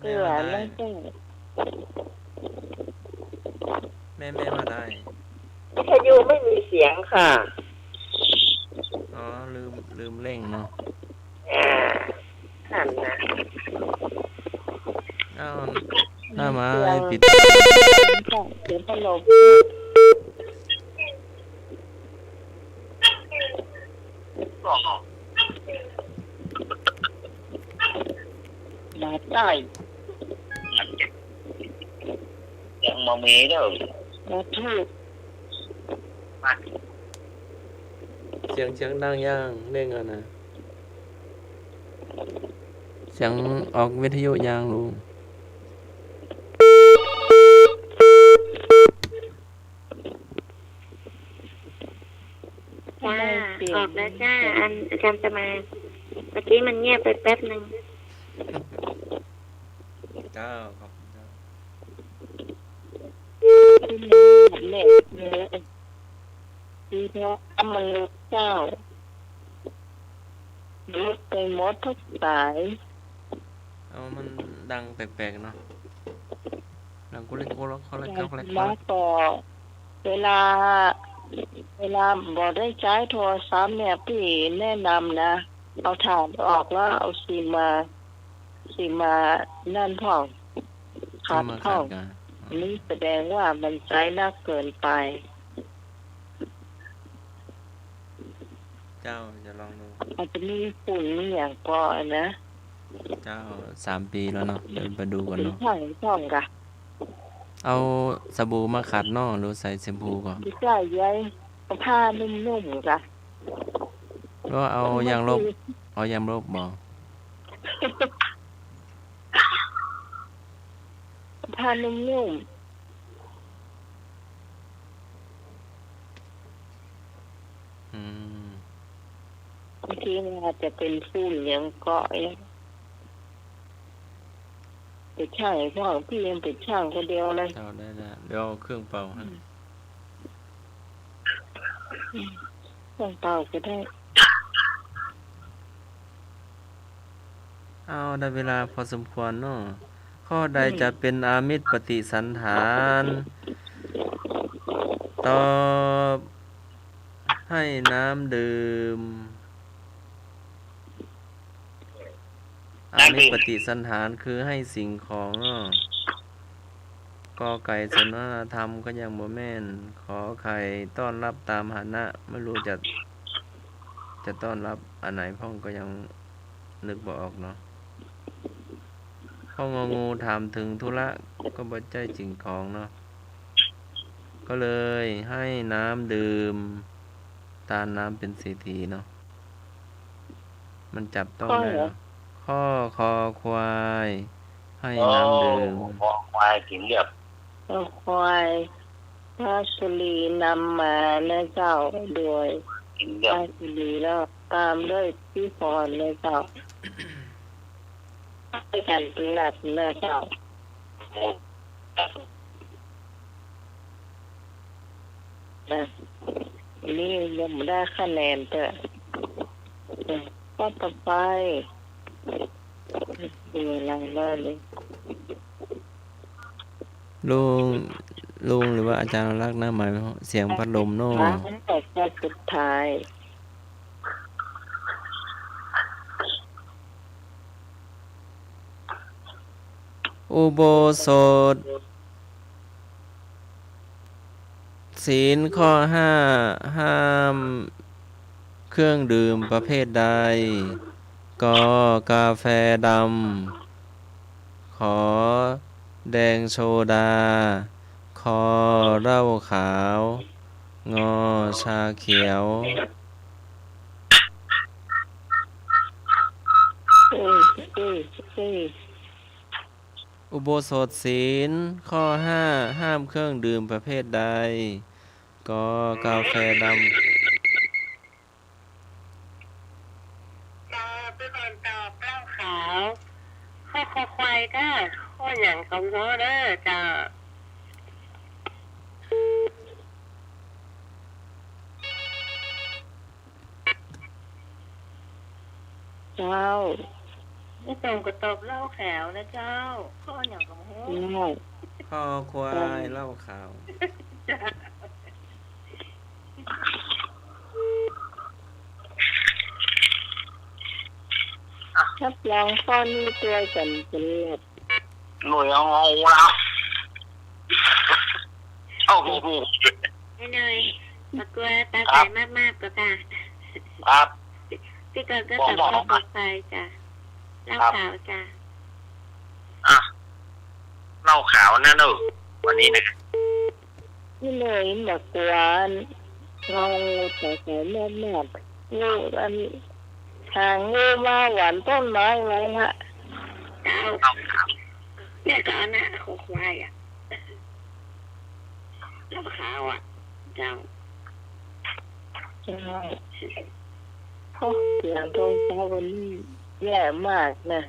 แม่ว่าได้นั่นก็แม่ว่าได้วิทยุไม่มีเสียงค่ะอ๋อลืมเร่งเนาะอ่านั่นนะอ้าวหน้ามาเสียงให้ปิดเสียงพัดลมมาใต้ยังมามีเด้อมาทูบเสียงดังย่างเร่งอ่ะนะเสียงออกวิทยุย่างลุงจ้าออกแล้วจ้าอาจารย์จะมาเมื่อกี้มันเงียบไปแป๊บหนึ่งเจ้าครับเจ้าที่นี่เล็กเลยที่เพราะมันลุกเจ้าลุกไปหมดทุกสายเอามันดังแปลกๆเนาะดังกุเล็กกุล็อกเขาเล็กเขาเล็กเขาแล้วเล็กก็เวลาบอกได้ใช้โทรศัพท์เนี่ยพี่แนะนำนะเอาถ่านออกแล้วเอาซีมานั่นพ่องขัดมาพ่องขัดกันนี่แสดงว่ามันใช้นักเกินไปเจ้าจะลองดูอาจจะมีฝุ่นมีอย่างก่อนนะเจ้า3 ปีแล้วเนาะเดินไปดูก่อนถึงเนาะช่องกะเอาสบู่มาขัดเนาะหรือใส่แชมพูก่อนดีใกล้ยัยผ้านุ่มๆกะหรือว่าเอามันยางลบคือ บ่ ผ้านุ่มอืมๆบางทีมันอาจจะเป็นฝุ่นอย่างเกาะอย่างเป็นช่างพ่อพี่ยังเป็นช่างคนเดียวเลยเจ้าได้เดี๋ยวเอาเครื่องเป่าให้ต้องเป่าก็ได้เอาได้เวลาพอสมควรเนาะข้อใดจะเป็นอามิตรปฏิสันฐานตอบให้น้ำดื่มอามิตรปฏิสันฐานคือให้สิ่งของเนาะกอไก่สนทธรรมก็ยังบ่แม่นขอไข่ต้อนรับตามฐานะไม่รู้จะต้อนรับอันไหนพ่องก็ยังนึกบ่ออกเนาะพ่ององูถามถึงธุระก็บ่ใจจริงของเนาะก็เลยให้น้ำดื่มตาน้ำเป็นเศรษฐีเนาะมันจับต้องข้อได้เหรอเนาะข้อคอควายให้น้ำดื่มคอควายกินเรียบข้อควายพระสุรีนำมานะเจ้าโดยพระสุรีแล้วตามด้วยพี่พรนะเจ้าให้กันเป็นหลักนะเจ้านะนี่ยังไม่ได้คะแนนเด้อข้อต่อไปดูอะไรบ้างเลย ลุงหรือว่าอาจารย์รักหน้าหมายเสียงพัดลมเนาะ ร้านแต่แค่สุดท้ายอุโบสถศีลข้อห้ามเครื่องดื่มประเภทใดกกาแฟดำขอแดงโซดาคอเหล้าขาวงอชาเขียวเอ้ยเอ้ยเอ้ยอุโบสถศีลข้อห้ามเครื่องดื่มประเภทใดกกาแฟดำเป็นคนตอบเหล้าขาวข้อควายก็ข้ออย่างของเขาเด้อจ้าเจ้า ไม่ต้องก็ตอบเล่าแขวนะเจ้าข้ออย่างกับโหได้ ข้อควายเหล้าขาว ถ้าลองข้อนี้ตัวกันเปรียบ หน่วยเอาแล้วเอาหู ไม่เนยตะกัวตาใสมากๆก็ตา ครับ พี่ก่อนก็ตอบข้อต่อไปจ้ะเล่าข่าวจ้ะ อ่ะเหล้าขาวนั่นเนอะวันนี้นะ นี่เลยตะกัวเราตาใสมากๆงูอันทางงูมาหวานต้นไม้ไว้ฮะเจ้า เหล้าขาว เนี่ยก็เอาหน้าของควายอ่ะเล่าข่าวอ่ะเจ้าใช่เขาเสียงตรงเช้าวันนี้แย่มากนะ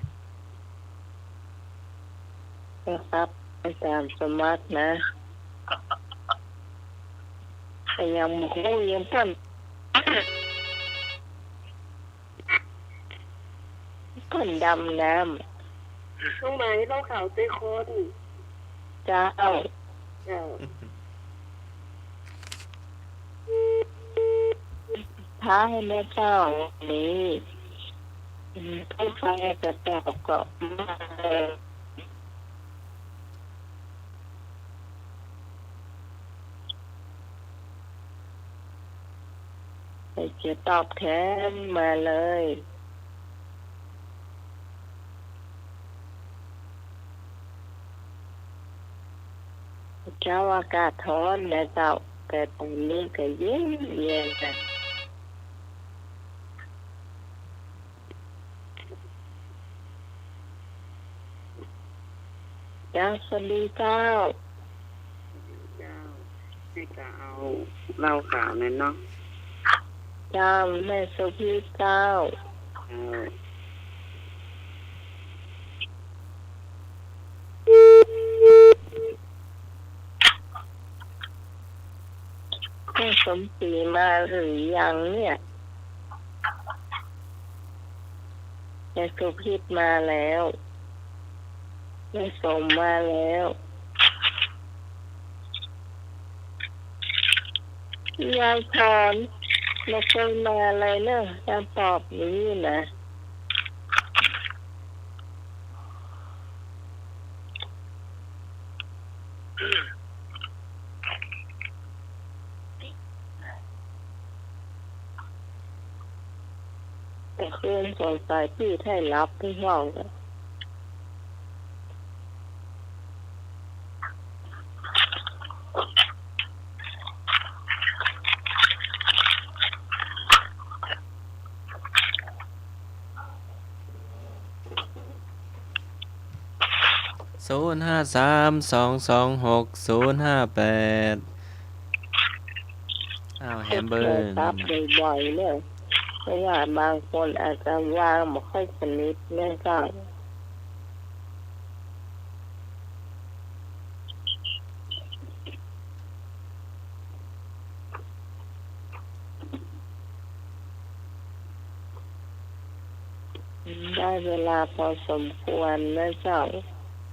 ครับไปตามสมัครนะแต่ยังโหยังต้นดำน้ำช่วงมาที่ต้องข่าวตื้อคนเจ้าท้าให้แม่เจ้านี้ผู้ฟังจะตอบกลับมาจะตอบแทนมาเลยเจ้าอากาศร้อนนะเจ้าแต่ตอนนี้ก็เย็นนะเจ้าสวัสดีเจ้าให้ก็เอาเหล้าขาวนั่นเนาะเจ้าแม่สุภีเจ้าแม่สมศรีมาหรือยังเนี่ยแม่สุภีมาแล้วแม่สมมาแล้วยายพรไม่เคยมาอะไรเนอะจะตอบนี้นะแต่คืนสงสัยพี่ให้รับที่ห้องนะ053-226-058อ้าวแฮมเบอร์ รับบ่อยๆเนี่ยเพราะว่าบางคนอาจจะวางไม่ค่อยสนิทแม่ก็ได้เวลาพอสมควรนะเจ้า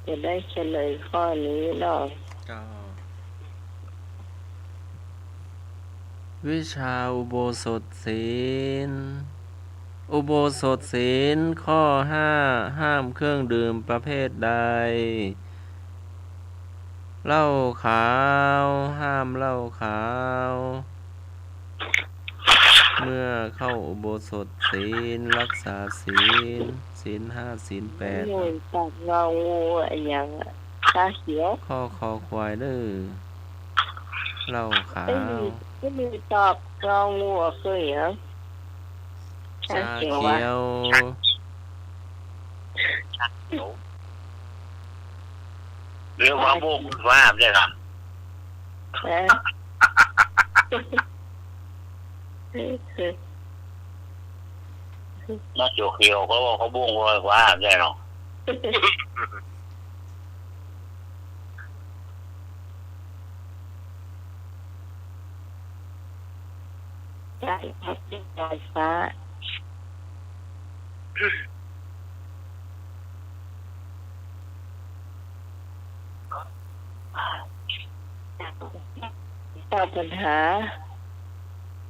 จะได้เฉลยข้อนี้เนาะ ก็วิชาอุโบสถศีลอุโบสถศีลข้อ5ห้ามเครื่องดื่มประเภทใดเหล้าขาวห้ามเหล้าขาวเมื่อเข้าอุโบสถศีลรักษาศีลศีล5ศีล8 งูตัดเงางูอะไรอย่างตาเขียว ข้อคอควายเด้อเหล้าขา ไม่มีตอบเงางูเคยเหรอ ชาเขียว เดี๋ยวเรื่องว่าบุกว่าใช่ครับ นะ มาเขียวเขาบอกเขาบุ้งว่าใช่หรอ ใช่ครับลอยฟ้า ปัญหา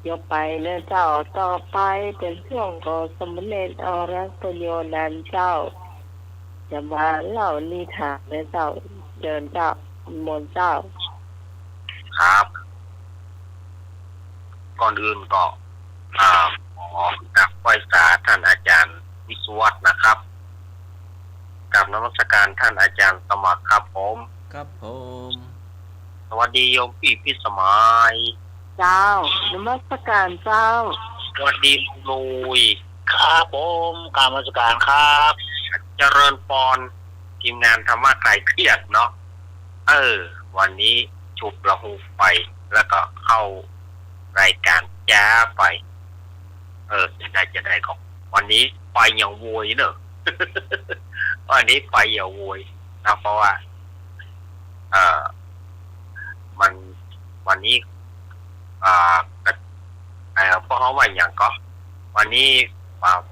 ยกไปเนื้อเจ้าต่อไปเป็นช่วงของสมเด็จอรัตโยนันเจ้าจะมาเล่านิทานเนื้อเจ้าเดินเจ้ามนต์เจ้าครับก่อนอื่นก็ขอกราบไหว้สาท่านอาจารย์วิศวัตนะครับกราบนมัสการท่านอาจารย์สมัครครับผมครับผมสวัสดีโยมพี่สมัยเจ้านมัสการเจ้าสวัสดีลุยครับผมกราบนมัสการครับเจริญพรทีมงานธรรมะคลายเครียดเนาะวันนี้ฉุบละหูไปแล้วก็เข้ารายการจ้าไปจะได้ของวันนี้ไปอย่างโวยเนอะ วันนี้ไปอย่างโวยนะเพราะว่ามันวันนี้เพราะเขาว่าอย่างก็วันนี้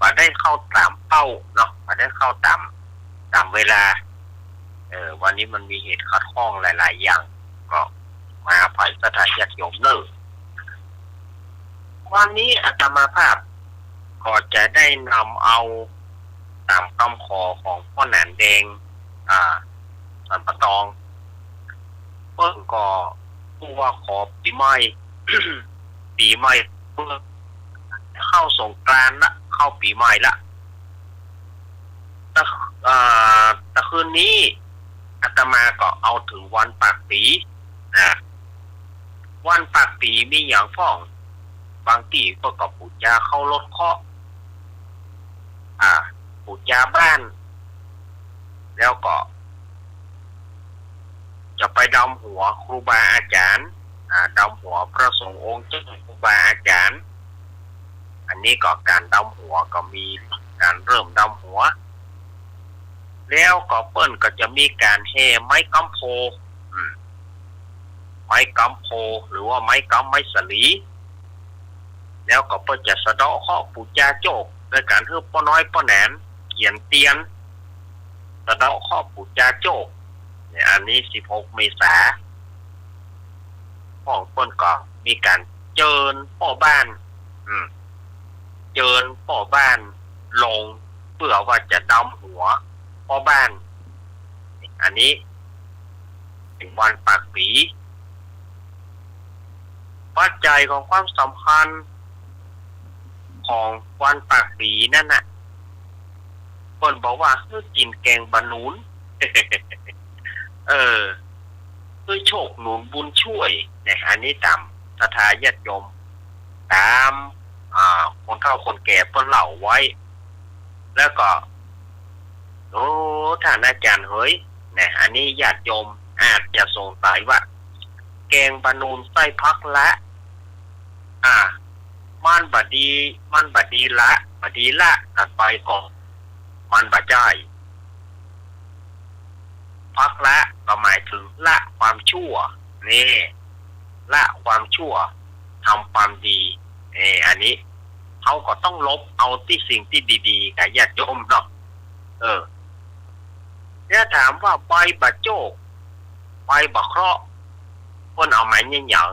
มาได้เข้าตามเป้าเนาะมาได้เข้าตามเวลาวันนี้มันมีเหตุขัดข้องหลายๆอย่างก็มาฝ่ายสถานญาติโยมเนอะวันนี้อาตมาภาพก็จะได้นำเอาตามคำขอของพ่อหนานแดงสันปะตองเพิ่งก็ผู้ว่าขอปีใหม่ ปีใหม่เพื่อเข้าสงกรานต์ละเข้าปีใหม่ละแต่คืนนี้อาตมาก็เอาถึงวันปากปีนะวันปากปีมีอย่างฟ้องบางทีก็กับปู่ย่าเข้ารถเคาะปู่ย่าบ้านแล้วก็จะไปดำหัวครูบาอาจารย์ดำหัวพระสงฆ์องค์เจ้าครูบาอาจารย์อันนี้ก็การดำหัวก็มีการเริ่มดำหัวแล้วก็เปิ้นก็จะมีการแห่ไม้กำโพไม้กำโพหรือว่าไม้กำไม้สลีแล้วก็เปิ้นจะสะเดาะเคราะห์ปู่ย่าโจกโดยการให้ป้อน้อยป้อแหนนเขียนเตียนสะเดาะเคราะห์ปู่ย่าโจกเนี่ยอันนี้16 เมษายนของเปิ้นก็มีการเจิญพ่อบ้านเจิญพ่อบ้านลงเพื่อว่าจะดำหัวพ่อบ้านอันนี้เป็นวันปากปีปัจจัยของความสำคัญของวันปากปีนั่นน่ะคนบอกว่าคือกินแกงบะหนุน คือโชคหนุนบุญช่วยเนี่ยอันนี้ตามศรัทธาญาติโยมตามคนเฒ่าคนแก่เพิ่นเล่าไว้แล้วก็ท่านอาจารย์เฮ้ยเนี่ยอันนี้ญาติโยมอาจจะสงสัยว่าแกงบะหนุนใส่ผักละมันบดีละตัดไปก่อนมันบะจ่ายพักละก็หมายถึงละความชั่วนี่ละความชั่วทำความดีอันนี้เขาก็ต้องลบเอาที่สิ่งที่ดีๆกับญาติโยมเนาะเนี่ยถามว่าใบบะโจกใบบะเคราะห์เพิ่นเอาไม้เนี่ยอย่าง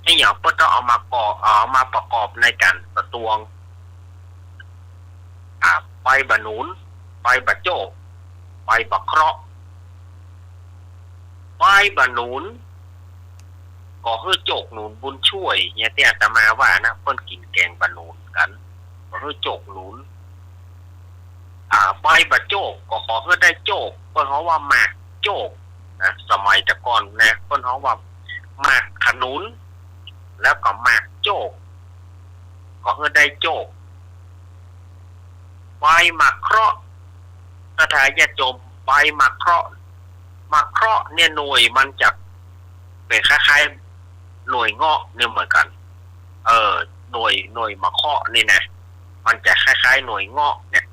เพิ่นต้องเอามาประกอบในการประตวงใบบะหนุนใบบะโจกใบบะเคราะห์ใบบะหนุนก็คือโจกหนุนบุญช่วยเนี่ยที่อาตมาว่านะเพิ่นกินแกงบะหนุนกันก็คือโจกหนุนใบบะโจกก็ขอคือได้โจกเพิ่นเขาว่าหมากโจกนะสมัยแต่ก่อนนะเพิ่นเขาว่าหมากขนุนแล้วก็หมากโจกก็คือได้โจกใบหมากเคราะห์ถ้าทายาทโยมใบหมากเคราะห์เนี่ยหน่วยมันจะเป็นคล้ายๆหน่วยเงาะเนี่ยเหมือนกันหน่วยมะเคราะห์นี่นะมันจะคล้ายๆหน่วยเงาะเนี่ย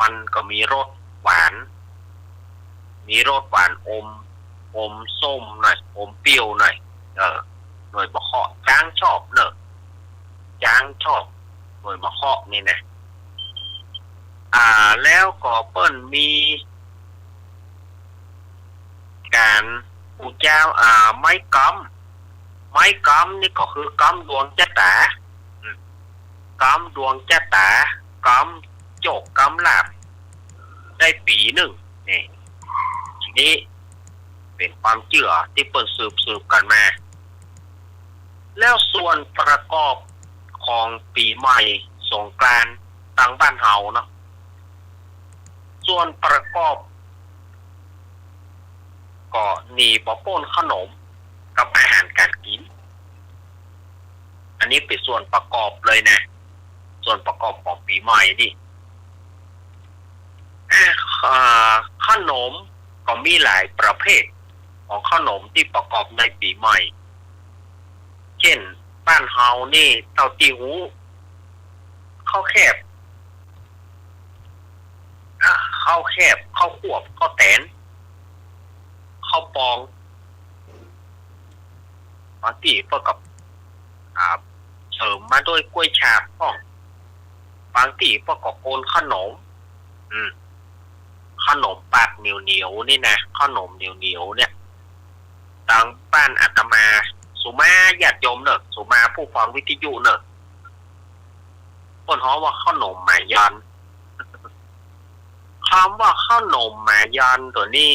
มันก็มีรสหวานอมส้มหน่อยอมเปรี้ยวหน่อยหน่วยมะเคราะห์จ้างชอบเนอะจ้างชอบหน่วยมะเคราะห์นี่นะแล้วก็เปิ้นมีการปู่เจ้าไม้ก ไม้กำนี่ก็คือกำดวงแจ๊ตากำดวงแจ๊ตากำโจกกำลาบได้ปีหนึ่งนี่ทีนี้เป็นความเชื่อที่เปิดสืบกันมาแล้วส่วนประกอบของปีใหม่สงกรานต์ทางบ้านเฮาเนาะส่วนประกอบก็หนีบ่ป้นขนมกับอาหารการกินอันนี้เป็นส่วนประกอบเลยนะส่วนประกอบของปีใหม่ดิขนมก็มีหลายประเภทของขนมที่ประกอบในปีใหม่เช่นบ้านเฮานี่เต้าจี้หูข้าวแคบข้าวขวบข้าวแตนข้าวปองบางทีก็กับเสริมมาด้วยกล้วยฉาบก็บางทีก็กับโกนขนมขนมปากเหนียวนี่นะขนมเหนียวเนี่ยทางบ้านอาตมาสุมาญาติโยมเนอะสุมาผู้ฟังวิทยุเนอะคนฮ้อว่าขนมหมายันคำว่าขนมหมายันตัวนี้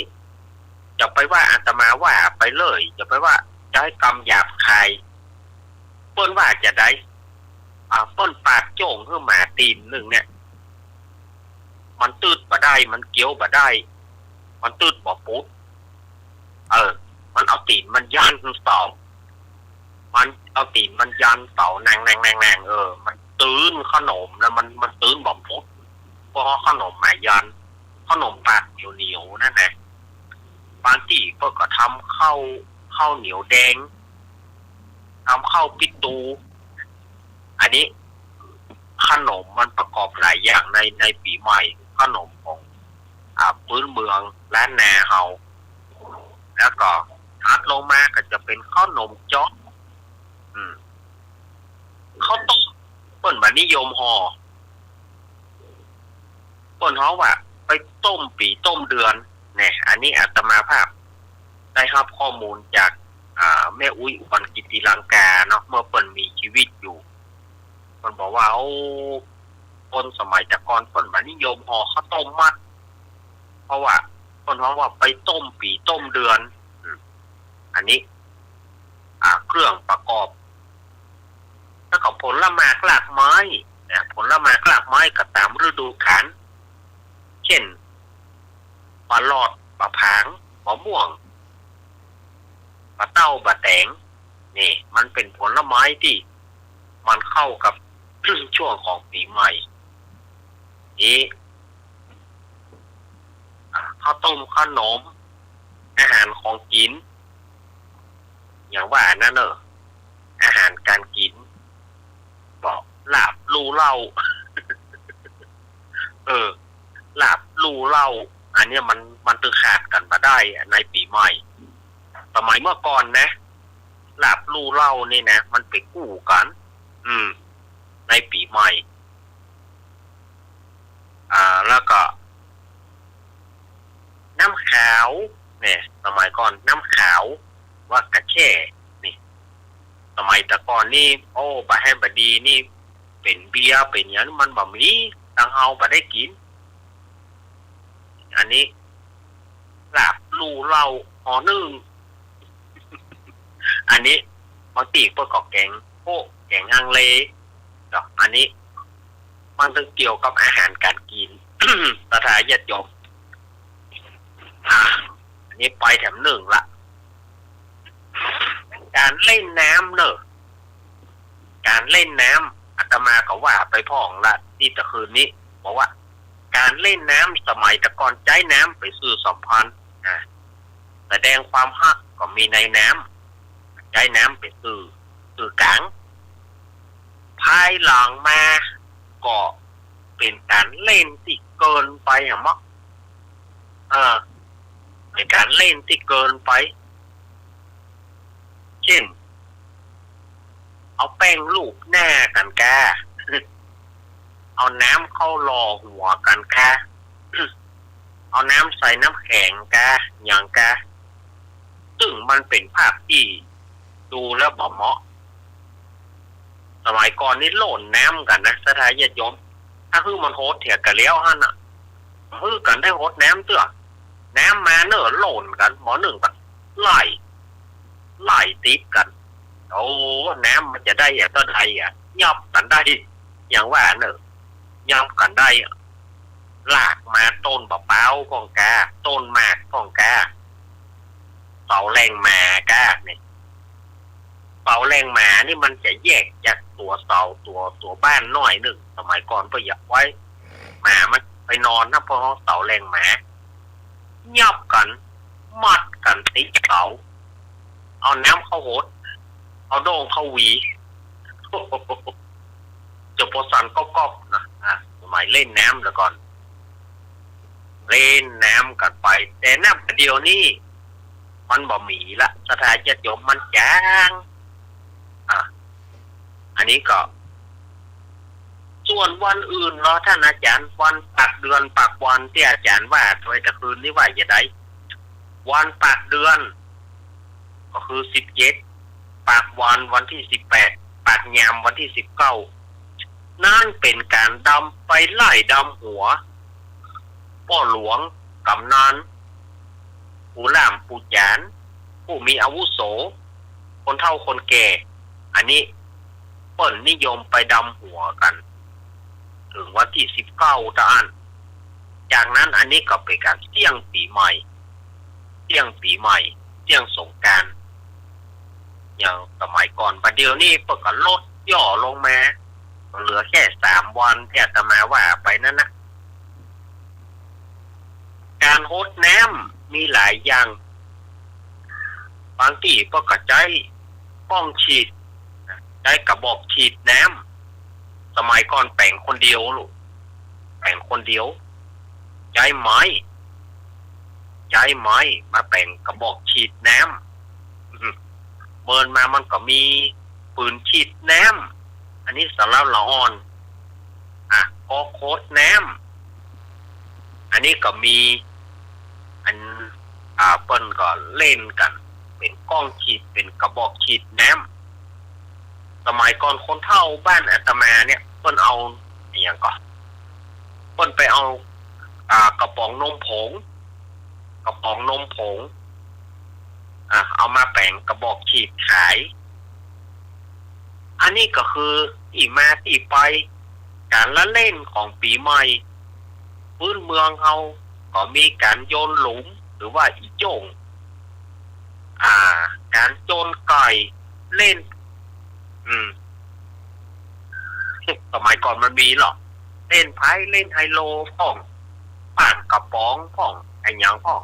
จะไปว่าอาตมาว่าไปเลยจะไปว่าจะให้กำหยาบคายเปิ้นว่าจะได้เปิ้นปากโจ่งเพื่อหมาตีนหนึ่งเนี่ยมันตืดบ่ได้มันเกี้ยวบ่ได้มันตืดบ่ปุ๊บมันเอาตีนมันยันเสามันเอาตีนมันยันเสานางมันตื้นขนมแล้วมันตื้นบ่ปุ๊บเพราะขนมหมายยันขนมปากเหนียวนั่นแหละบางทีก็ทำข้าวเหนียวแดงทำข้าวปิตูอันนี้ขนมมันประกอบหลายอย่างในปีใหม่ขนมของพื้นเมืองและแนวเฮาแล้วก็ถัดลงมาก็จะเป็นข้าวนมจ๊อกข้าวต้มเปิ้นมานิยมห่อเปิ้นฮ้อว่าไปต้มปีต้มเดือนเนี่ยอันนี้อาตมาภาพได้รับข้อมูลจากแม่อุ้ยอุบลกิติลังกาเนาะเมื่อเปิ้นมีชีวิตอยู่มันบอกว่าคนสมัยแต่ก่อนเปิ้นมานิยมห่อข้าวต้มมัดเพราะว่าเปิ้นฮ้อว่าไปต้มปีต้มเดือนอันนี้เครื่องประกอบแล้วก็ผลไม้กลากไม้ผลไม้กลากไม้ก็ตามฤดูกาลเช่นปลาหลอดปลาผางมะม่วงปลาเต้าปลาแตงนี่มันเป็นผลไม้ที่มันเข้ากับ ช่วงของปีใหม่นี้ข้าวต้มขนมอาหารของกินอย่างว่านั่นอาหารการกินบอกลาบลู่เหล้า ลาบลู่เหล้าอันนี้มันตึงขาดกันมาได้ในปีใหม่สมัยเมื่อก่อนนะลาบลู่เหล้านี่นะมันไปกู้กันในปีใหม่แล้วก็น้ำขาวเนี่ยสมัยก่อนน้ำขาวว่ากระแช่นี่สมัยแต่ก่อนนี่บะให้บะดีนี่เป็นเบียร์เป็นอย่างนั้นมันบ่มีทางเฮาบ่ได้กินอันนี้ลาบลู่เหล้าห่อนึ่ง อันนี้บางทีก็แกงแกงฮังเลอันนี้มันต้องเกี่ยวกับอาหารการกิน สถานญาติโยมอันนี้ไปแถมหนึ่งละการเล่นน้ำการเล่นน้ำอาตมาก็ว่าไปพ่องละที่ตะคืนนี้บอกว่าการเล่นน้ำสมัยตะก่อนใจน้ำไปซื้อสัมพันธ์แสดงความฮักก็มีในน้ำใจน้ำไปซื้อกลางภายหลังมาก็เป็นการเล่นที่เกินไปมั้งเป็นการเล่นที่เกินไปเช่นเอาแป้งลูบหน้ากันแก เอาน้ำเข้าหล่อหัวกันแก เอาน้ำใส่น้ำแข็งแกอย่างแกซึ่งมันเป็นภาพที่ ดูแล้วบ่เหมาะสมัยก่อนนี่โหล่นน้ำกันนะสถานญาติโยมถ้าคือมันโหดเถียกันแล้วฮะน่ะคือกันได้โหดน้ำเตื้อน้ำมาเนอะโหล่นกันหมอหนึ่งกันไหลติดกันโอ้น้ำมันจะได้อย่างต้นไทรยับกันได้อย่างว่าเนอะยับกันได้ลากมาต้นบะเป้าของกาต้นหมากของกาเสาแรงหมากาเนี่ยเสาแรงหมานี่มันจะแยกจากตัวเสาตัวบ้านน้อยหนึ่งสมัยก่อนก็อยากไว้หมามันไปนอนนะเพราะเสาแรงหมายับกันมัดกันติดเสาเอาน้ำเข้าโหดเอาโด่งเข้าหวีจะโปสันก็นะสมัยเล่นน้ำแล้วก่อนเล่นน้ำกันไปแต่น้ำเดียวนี่มันบ่มีละสถานญาติโยมมันจางอันนี้ก็ส่วนวันอื่นเนาะท่านอาจารย์วันปักเดือนปักวันที่อาจารย์ว่าโดยแต่คืนนี้ว่าจะได้วันปักเดือนก็คือ17ปักวันที่18ปักยามวันที่19นั่นเป็นการดำไปไล่ดำหัวพ่อหลวงกำนันผู้ล่ามผู้จานผู้มีอาวุโสคนเฒ่าคนแก่อันนี้เปิ้นนิยมไปดำหัวกันถึงวันที่19ตะอันจากนั้นอันนี้ก็เป็นการเสี่ยงปีใหม่เสี่ยงสงกรานต์อย่างสมัยก่อนบัดเดี๋ยวนี้เปิ้นก็ลดย่อลงมาเหลือแค่3วันที่อาตมาว่าไปนั่นนะการโฮดน้ำมีหลายอย่างบางที่ก็กระจายป้องฉีดได้กระบอกฉีดน้ำสมัยก่อนแป่งคนเดียวลูกแป่งคนเดียวใช้ไม้มาแป่งกระบอกฉีดน้ำเมินมามันก็มีปืนฉีดน้ำอันนี้สำหรับละอ่อนพอโคดน้ำอันนี้ก็มีอันเปิ้นก็เล่นกันเป็นกล้องฉีดเป็นกระบอกฉีดน้ำสมัยก่อนคนเฒ่าบ้านอาตมาเนี่ยเปิ้นเอาอย่างก่อนเปิ้นไปเอากระป๋องนมผงเอามาแปลงกระบอกฉีดขายอันนี้ก็คือที่มาที่ไปการละเล่นของปีใหม่พื้นเมืองเฮาก็มีการโยนหลุมหรือว่าอีโจ่งการโจนไก่เล่นสมัยก่อนมันมีหรอเล่นไพ่เล่นไฮโลพ่องป่านกระป๋องพ่องไอ้ยังพ่อง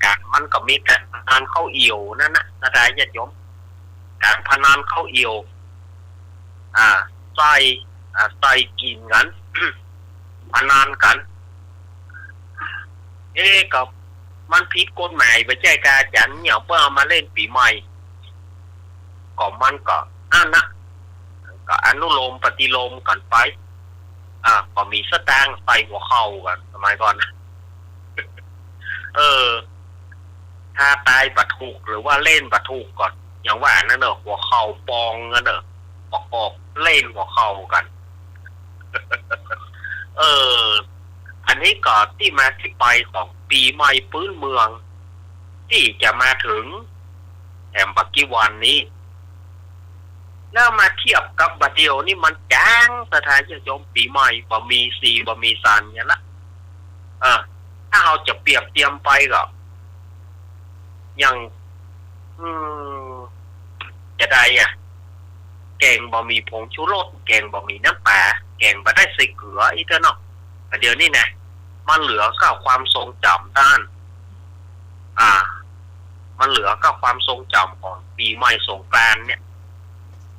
การมันก็มีการพนันเข้าเอี่ยวนั่นนะนะได้ญาติโยมการพนันเข้าเอี่ยวใส่กินกัน พนันกันกับมันผิดกฎหมายไปแจ้กาจันเนี่ยเพื่อเอามาเล่นปีใหม่ก็มันก็นะก็อนุโลมปฏิโลมกันไปก็มีสตางค์ใส่หัวเข่ากันสมัยก่อนนะถ้าตายบัดถูกหรือว่าเล่นบัดถูกก่อนอย่างว่านั่นเนอะหัวเข่าปองนั่นเนอะออกเล่นหัวเข่ากัน อันนี้ก็ที่มาที่ไปของปีใหม่พื้นเมืองที่จะมาถึงแถมปักกี้วันนี้แล้วมาเทียบกับบัดเดียวนี่มันจางสถานจะยมปีใหม่บ่มีสีบ่มีสันเนี่ยละถ้าเราจะเปรียบเทียมไปก็อย่างจะได้แกงบ่มีผงชูรสแกงบ่มีน้ำปลาแกงบ่ได้ใส่เกลืออีกเนาะเดี๋ยวนี้นะมันเหลือก็ความทรงจำด้านมันเหลือก็ความทรงจำของปีใหม่สงกรานต์เนี่ย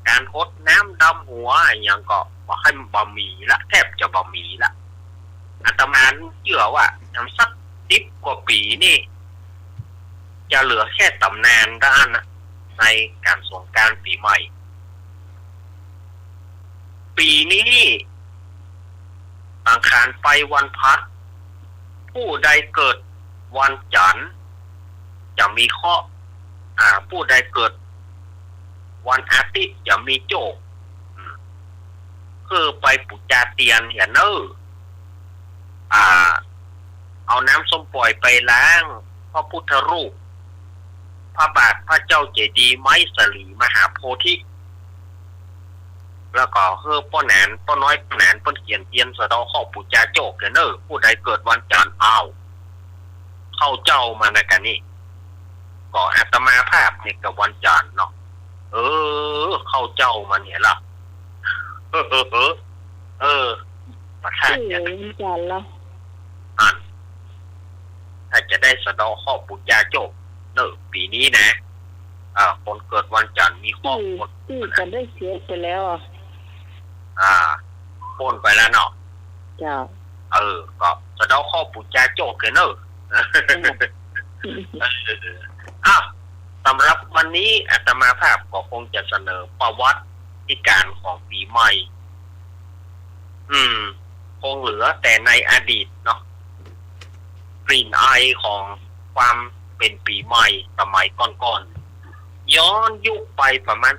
การโฮดน้ำดำหัวอย่างก็บ่ให้บ่มีละแทบจะบ่มีละอาตมาเชื่อว่าทำสัก10 กว่าปีนี่จะเหลือแค่ตำนานด้านนะในการสงกรานต์ปีใหม่ปีนี้อังคารไปวันพัดผู้ใดเกิดวันจันทร์จะมีข้อผู้ใดเกิด วันอาทิตย์จะมีโจกคือไปปูจาเตียนเห็นเอาน้ำส้มปล่อยไปล้างพระพุทธรูปพระบาทพระเจ้าเจดีย์ไม้สลีมหาโพธิแล้วก็ป้อแหนนป้อน้อยป้อแหนนป้นเขียนเตียนสะดอข้อปูจาโจกเนอผู้ใดเกิดวันจันทร์เข้าเจ้ามาในกันนี่ก็อาตมาภาพเนี่ยกับวันจันทร์เนาะเข้าเจ้ามาเนี่ยล่ะประธานจะวันจันทร์แล้วถ้าจะได้สะดอข้อปูจาโจกเนอปีนี้นะคนเกิดวันจันทร์มีข้อคนที่จะได้เสียไปแล้วพ้นไปแล้วเนาะเจ้าก็สะดอข้อปูจาโจกเนอสำหรับวันนี้อาตมาภาพก็คงจะเสนอประวัติที่การของปีใหม่คงเหลือแต่ในอดีตเนาะกลิ่นอายของความเป็นปีใหม่สมัยก่อนๆย้อนยุคไปประมาณ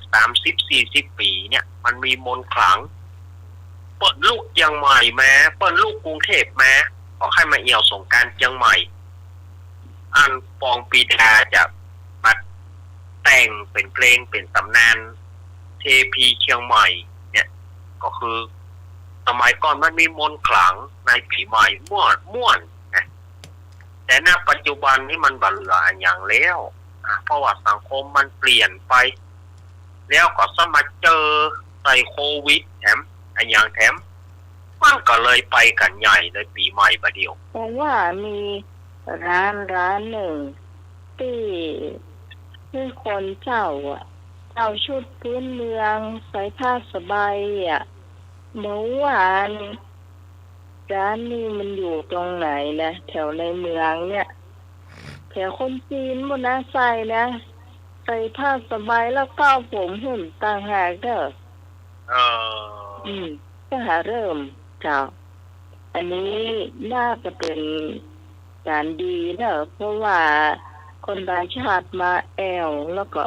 30-40 ปีเนี่ยมันมีมนต์ขลังเปิดลูกเชียงใหม่แม้เปิดลูกกรุงเทพแม้ขอให้มาเอี่ยวสงกรานต์เชียงใหม่อันปองปีดาจะมาแต่งเป็นเพลงเป็นตำนานเทพีเชียงใหม่เนี่ยก็คือสมัยก่อนมันมีมนต์ขลังในปีใหม่ม่วนแต่ณปัจจุบันนี่มันบันเหลืออย่างแล้วเพราะว่าสังคมมันเปลี่ยนไปแล้วก็สมัครเจอใส่โควิดแถมอย่างแถมมันก็เลยไปกันใหญ่เลยปีใหม่ประเดียวเพราะว่ามีร้านหนึ่งที่คนเจ้าชุดพื้นเมืองใส่ผ้าสบายเมื่อวานร้านนี้มันอยู่ตรงไหนนะแถวในเมืองเนี่ยแถวคนจีนบนนะใส่นะใส่ผ้าสบายแล้วก็ผมหุ่นต่างหากเด้อก็เริ่มเจ้าอันนี้น่าจะเป็นการดีเนอะเพราะว่าคนต่างชาติมาแอวแล้วก็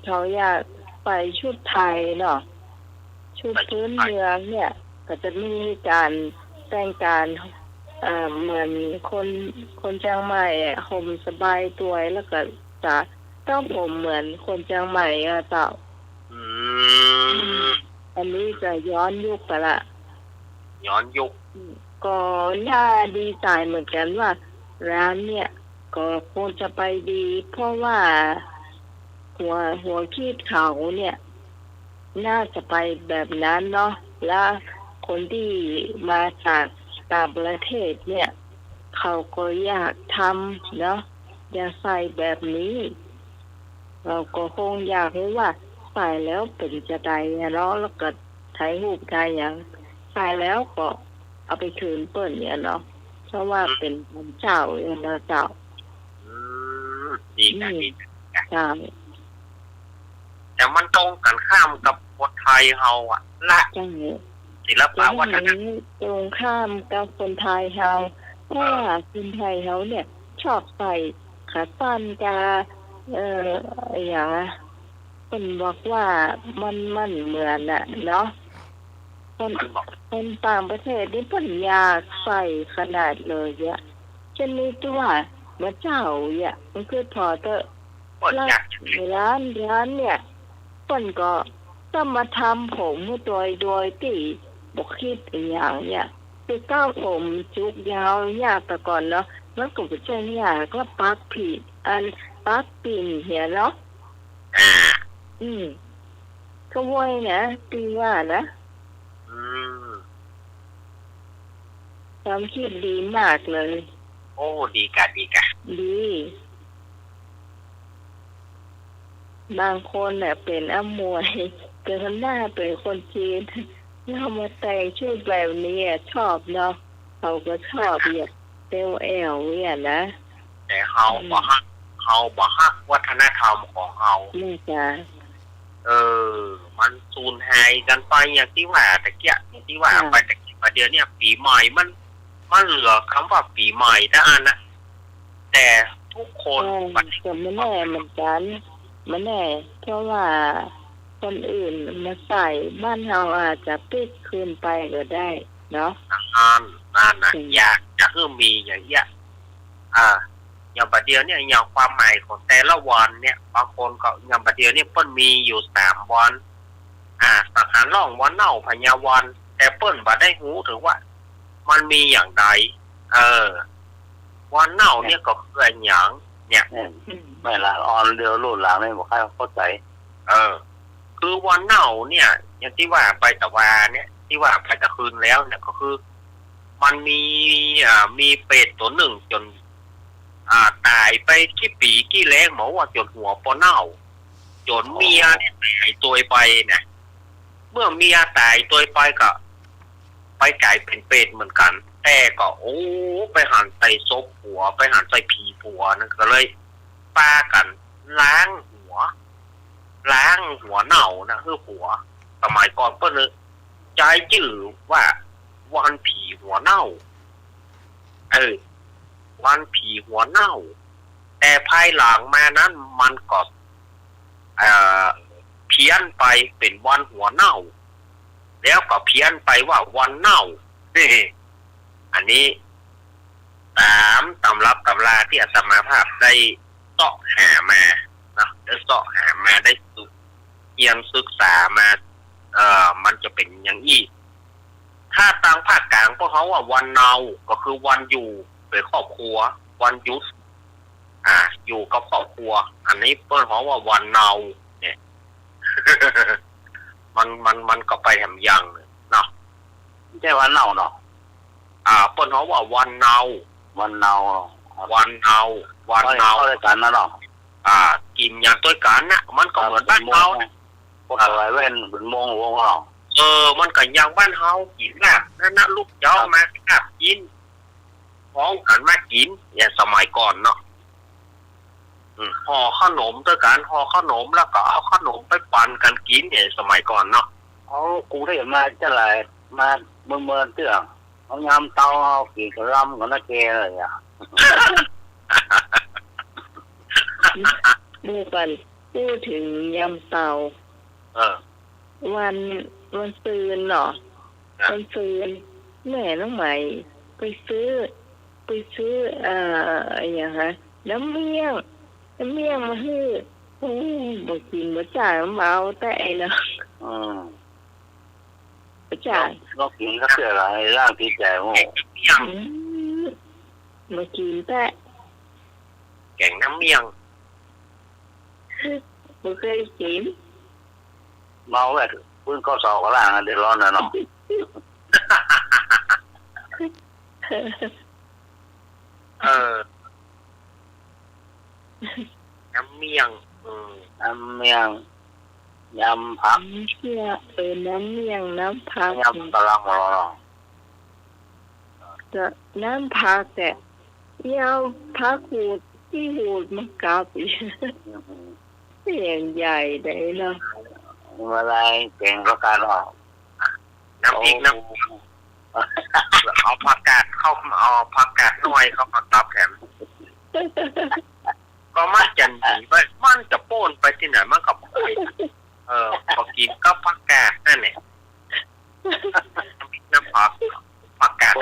เขาอยากไปชุดไทยเนาะชุดพื้นเมืองเนี่ยก็จะมีการแต่งการเหมือนคนเชียงใหม่ห่มสบายตัวแล้วก็จะต้องผมเหมือนคนเชียงใหม่เจ้าอันนี้จะย้อนยุคไปละย้อนยุคก็น่าดีใจเหมือนกันว่าร้านเนี่ยก็คงจะไปดีเพราะว่าหัวคิดเขาเนี่ยน่าจะไปแบบนั้นเนาะแล้วคนที่มาจากต่างประเทศเนี่ยเขาก็อยากทำเนาะอยากใส่แบบนี้เราก็คงอยากรู้ว่าใส่แล้วเป็นจะได้เนาะแล้วก็ถ่ายรูปได้อย่างใส่แล้วก็เอาไปคืนเปิ้นเนี่ยเนาะเพราะว่าเป็นวันเจ้าเจ้าดีนะดีใช่แต่มันตรงกันข้ามกับคนไทยเฮาละศิลปะวัฒนธรรมตรงข้ามกับคนไทยเฮาเพราะว่าคนไทยเฮาเนี่ยชอบใส่ขาสั้นกาอย่างคนบอกว่ามันเหมือนเนาะคนต่างประเทศนี่เพิ่นอยากใส่ขนาดเลยเช่นนี้ตัวมาเจ้ามันคือพอเตอร้านเนี่ยเพิ่นก็ต้องมาทำผมโดยที่บ่คิดอย่างเนี่ยคือก้าวผมจุกยาวยากแต่ก่อนเนาะมันก็บ่ใช่ยากก็ปักผิดปักปิ่นเหี้ยเนาะก็ว่ายนะตีว่านะความคิดดีมากเลยโอ้ดีกะดีบางคนเป็นมวยเกิดหน้าเป็นคนจีนแล้วมาแต่งชุดแบบนี้ชอบเนาะเขาก็ชอบเตลแอลนะแต่เฮาบ่ฮักวัฒนธรรมของเฮานี่จ้ะมันสูญหายกันไปอย่างที่ว่าตะเกียอย่างที่ว่าไปตะกี้ประเดี๋ยวเนี่ยปีใหม่มันเหลือคำว่าปีใหม่นะแต่ทุกคนมันไม่แน่เหมือนกัน มันแน่เพราะว่าคนอื่นมาใส่บ้านเราอาจจะปิดคืนไปก็ได้เนาะนั่นนะอยากให้มีอย่างเงี้ยอย่างประเดี๋ยวเนี่ยอย่างความหมายของแต่ละวันเนี่ยบางคนก็อย่างประเดี๋ยวเนี่ยเปิ้นมีอยู่3 วันสังหารล่องวันเน่าพญาวันแต่เปิ้นบ่ได้หูถึงว่ามันมีอย่างใดวันเน่าเนี่ยก็คืออย่างเนี่ยไม่ละออนเดียวรุ่นหลังไม่บอกให้เข้าใจคือวันเน่าเนี่ยอย่างที่ว่าไปตะวาเนี่ยที่ว่าไปตะคืนแล้วเนี่ยก็คือมันมีเป็ดตัวหนึ่งจนตายไปกี่ปีกี่แรงหมอว่าจนหัวปอเน่าจนเมียเนี่ยตายตัวไปเนี่ยเมื่อเมียตายตัวไปก็ไปกลายเป็นเป็ดเหมือนกันแต่ก็ไปหันใส่ศพผัวไปหันใส่ผีผัวนั่นก็เลยปากันล้างหัวเน่านะคือผัวสมัยก่อนเพิ่นเลยใจจื่อว่าวันผีหัวเน่าวันผีหัวเน่าแต่ภายหลังมานั้นมันก็เพี้ยนไปเป็นวันหัวเน่าแล้วก็เพี้ยนไปว่าวันเน่าอันนี้ตามตำรับตำราที่อาตมาภาพได้เสาะหามานะได้เสาะหามาได้เรียนศึกษามามันจะเป็นอย่างนี้ถ้าทางภาคกลางพวกเขาว่าวันเนาก็คือวันอยู่เป็นครอบครัววันหยุดอยู่กับครอบครัวอันนี้เปิ้นเขาว่าวันเนาเนี่ย มันก็ไปแหมยังเนาะไม่ใช่วันเนาเนาะเปิ้นเขาว่าวันเนาด้วยกันนะเนาะกินอย่างด้วยกันนะมันก็เหมือนบ้านเฮาพวกอะไรเว้นเป็นโมงวงเนาะมันก็อย่างบ้านเฮากินแบบนั่นนะลูกเจ้ามากินพ้องกันมากินอย่างสมัยก่อนเนาะห่อขนมด้วยกันห่อขนมแล้วก็เอาขนมไปปั่นกันกินอย่างสมัยก่อนเนาะกูได้มาจะไรมาเมื่อเตื้องเอายำเตาเอากี่กระลำกับนักเกเลยดูกันพูดถึงยำเตาวันซืนเนาะวันซืนแม่น้องใหม่ไปซื้ออย่างฮะน้ำเมี่ยงมาให้บอกกินบ่จ่ายเมาแต่เนาะบ่จ่ายก็กินก็เสียอะไรร่างที่ใจโง่มากินแต่แกงน้ำเมี่ยงบ่เคยกินเมาแบบพื้นก็สอกก็ล่างเดือดร้อนนะเนาะน้ำเมี่ยงยำผักน้ำเมี่ยงน้ำผักยำกะลำหรอจะน้ำผักแต่ยำผักหูดมันกลับอีกเสียงใหญ่ได้เนาะอะไรเก่งก็การหรอน้ำพริกเอาผักกาดเข้าเอาผักกาดหน่อยเข้ามาตับแถมก็มันจะหนีไปมันจะโป้นไปที่ไหนมันก็ไปพอกินก็ผักกาดนั่นแหละน้ำผักกาด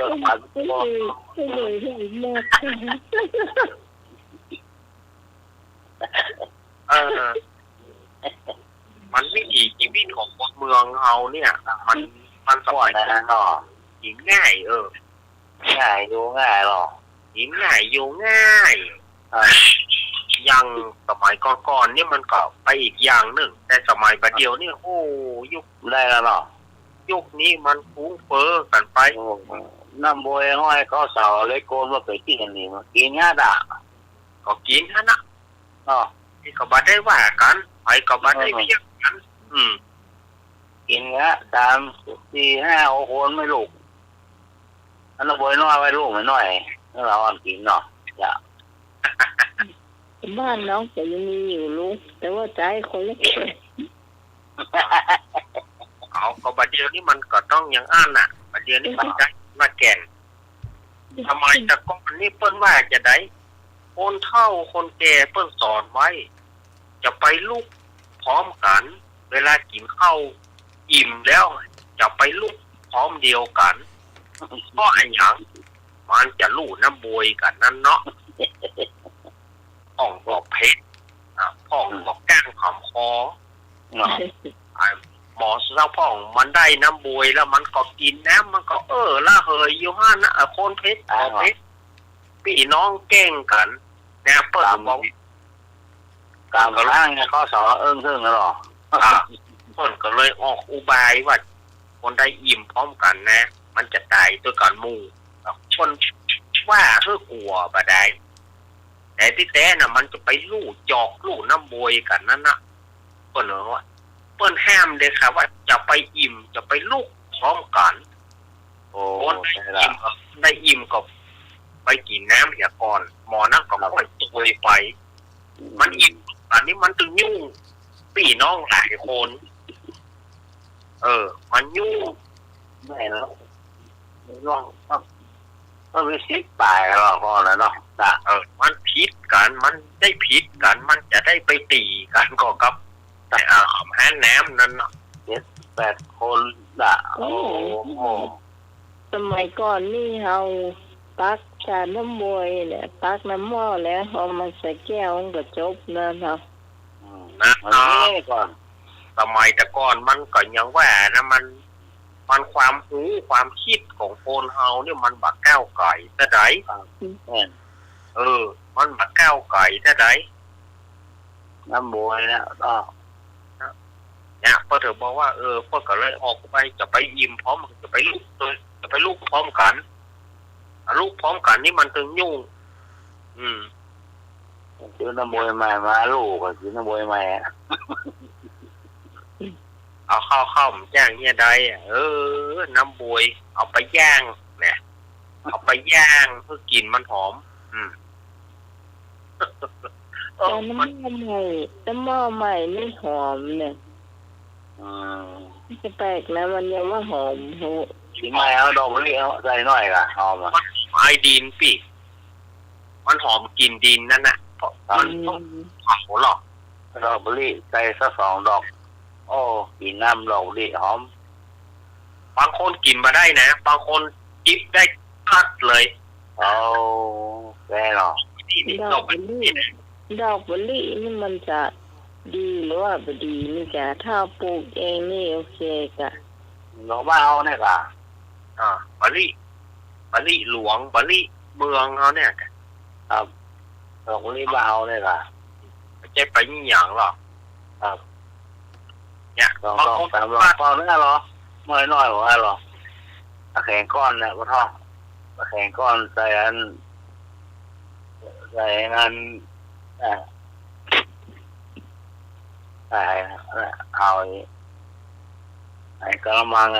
มันวิถีชีวิตของคนเมืองเฮาเนี่ยมันสบายนะเนาะกินง่ายง่ายอยู่ง่ายหรอกินง่ายอยู่ง่ายอย่างสมัยก่อนๆนี่มันก็ไปอีกอย่างหนึ่งแต่สมัยบัดเดียวนี่ยุคได้แล้วเนาะยุคนี้มันฟุ้งเฟ้อกันไปน้ำบวยห้อยเขาเสาเลยโกนว่าไปกินอันนี้มากินง่ายด่าก็กินนะที่ก็บ่ได้ว่ากันไปก็บ่ได้เพียงกันกินเงี้ย3 4 5 6 คนไม่ลูกอันน้ำบวยน้อยไว้ลูกไม่น้อยเราอันกินเนาะจ้ะบ้านน้องก็ยังมีอยู่ลูกแต่ว่าใจคนเล็กก็บัดเดียวนี้มันก็ต้องอย่างอ่านน่ะบัดเดียวนี้มันใจมาแก่นทำไมแต่ก่อนนี้เปิ้นว่าจะได้คนเฒ่าคนแก่เปิ้นสอนไว้ จะไปลุกพร้อมกัน เวลากินข้าวอิ่มแล้วจะไปลุกพร้อมเดียวกันเพราะอันหยังมันจะลู่น้ำบวยกันนั่นเนาะพ่องบอกเพชรพ่องบอกก้างขำคอ เนาะ หมอเจ้าพ่องมันได้น้ำบวยแล้วมันก็กินน้ำมันก็ละเหยอยู่ห้านะคนเพชรขอเพชรพี่น้องแกล้งกันเนี่ยเปิดบอก การกระล่างเนี่ยข้อสอเอิ้งซึ่งแล้วหรอ เพิ่นก็เลยออกอุบายว่าคนได้อิ่มพร้อมกันนะ มันจะตายด้วยกันหมู่คนว่าเพื่อกลัวบ่ได้แต่ที่แท้น่ะมันจะไปลู่จอกลู่น้ำบวยกันนั่นน่ะเพิ่นว่าเพิ่นห้ามเลยค่ะว่าจะไปอิ่มจะไปลูกพร้อมกัน โอ้ คนได้อิ่มก็ไปกินน้ำเสียก่อนหมอนั่นก็ค่อยตุยไปมันอิ่มอันนี้มันตึงยุ่งพี่น้องหลายคนมันยุ่ง ไม่แล้วร้องต้องมีสิบปลายกันหรอกพ่อแล้วเนาะมันผิดกันมันได้ผิดกันมันจะได้ไปตีกันก็กับแต่แห้น้ำนั่นเนาะ 8 คนโอ้โห สมัยก่อนนี่เราตักจานน้ำมวยเนี่ยตักน้ำหม้อแล้วเอามาใส่แก้วมันก็จบนะเนาะ นะก่อนสมัยแต่ก่อนมันก็ยังว่านะมันความรู้ความคิดของคนเฮาเนี่ยมันบักก้าวไก่แต่ใดมันบักก้าวไก่แต่ใด น้ำบวยเนี่ยเนี่ยพอเธอบอกว่าพวกก็เลยออกไปจะไปอิ่มพร้อมจะไปลูกพร้อมกันลูกพร้อมกันนี่มันตึงยุ่งซื้อน้ำบวยใหม่มาลูกก็ซื้อน้ำบวยใหม่เอาเข้ามันแจ้งเนี่ยได้น้ำบวยเอาไปย่างเนี่ยเอาไปย่างเพื่อกินมันหอมแต่น้ำหม้อใหม่ไม่หอมเนี่ยจะแปลกนะมันยังว่าหอมกินไม่เอาดอกมะลิเอาใส่หน่อยก่ะหอมมันไอดินปีมันหอมกินดินนั่นน่ะเพราะมันต้องเผาหรอกดอกมะลิใส่สัก2 ดอกโอ้กินน้ำดอกมะลิหอมบางคนกินมาได้นะบางคนจิบได้พัดเลยแก่หรอดอกมะลินี่มันจะดีหรือว่าไม่ดีนี่จ้ะถ้าปลูกเองนี่โอเคจ้ะดอกบ้าเอาเนี่ยค่ะมะลิหลวงมะลิเมืองเขาเนี่ยครับดอกมะลิบ้าเอาเนี่ยค่ะไม่ใช่ไปนี่อย่างหรอกครับเนี่ยบางคนแบบว่าพอเนี่ยหรอน้อยว่าหรอแข็งก้อนเนี่ยก็ท่องแข็งก้อนใส่งานใส่เอาไอ้กระมัง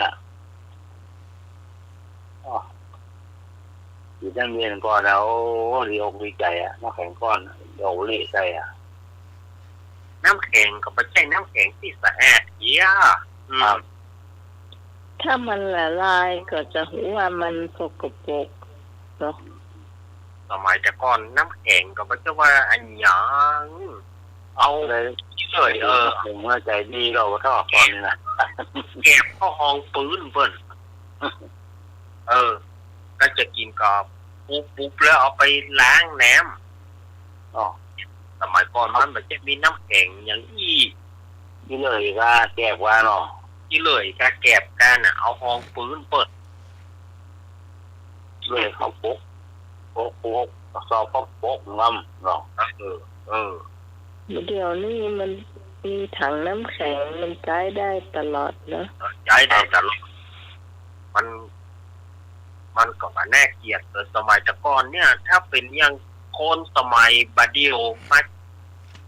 อยู่ด้านเวียนก่อนแล้วดีอกดีใจน้ำแข็งก้อนโยเละใจน้ำแข็งก็ไม่ใช่น้ำแข็งที่สะอาดเยี่ยถ้ามันละลายก็จะหูว่ามันสกปรกเนาะสมัยแต่ก่อนน้ำแข็งก็ไม่ใช่ว่าอันหยังเอาเลยผมว่าใจดีเราก็ทอดก่อนนี่นะเก็บเข้าห้องปืนเพิ่นก็จะกินกับปุ๊บแล้วเอาไปล้างน้ำสมัยก่อนมันจะมีน้ำแข็งอย่างที่เลยก็แก็บว่าเนาะที่เลยก็แก็บกันเอาห้องปืนเปิดเลยเขาปุ๊กสอบปุ๊กงำเนาะเดี๋ยวนี้มันมีถังน้ำแข็งมันใช้ได้ตลอดเนาะใช้ได้ตลอดมันก็มาแน่เกียรติสมัยแต่ก่อนเนี่ยถ้าเป็นยังคนสมัยบัดเดียวมา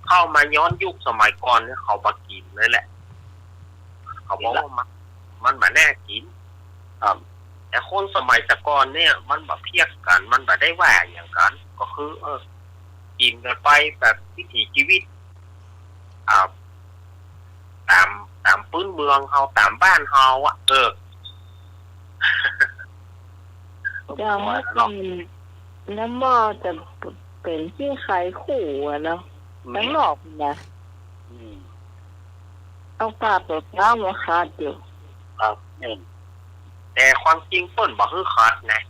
เข้ามาย้อนยุคสมัยก่อนเนี่ยเขามากินเลยแหละเขาบอกว่ามันมาแน่กินแต่คนสมัยแต่ก่อนเนี่ยมันแบบเพียกกันมันแบบได้แหวกอย่างกันก็คือกินกันไปแบบวิถีชีวิตตามพื้นเมืองเขาตามบ้านเขาอย่างว่าน้ำหม้อจะเป็นที่ขายขู่เนาะทั้งหลอกนะ เอาปลาเปล่าๆมาขาดอยู่ ครับนี่ แต่ความจริงเปิ้นบอกคือคัดนะ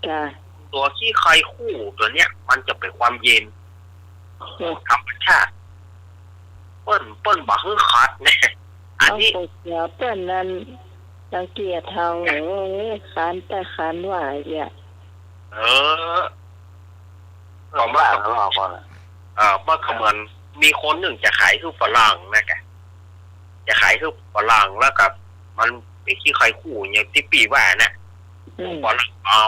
จ้ะ ตัวขี้ไคคู่ตัวเนี้ย มันจะเป็นความเย็นธรรมชาติเปิ้นบอกคือคัดนะอัน เอา นี้ ปลาเสือเปิ้นนั้นสังเกตทางขันแต่ขันว่าเนี่ย เออ ผมว่าเขาบอกก่อน เมื่อเหมือนมีคนหนึ่งจะขายคือฝรั่งนะแกจะขายคือฝรั่งแล้วกับมันเป็นขี้ไคคู่อย่างที่ปีว่านะฝรั่งเอา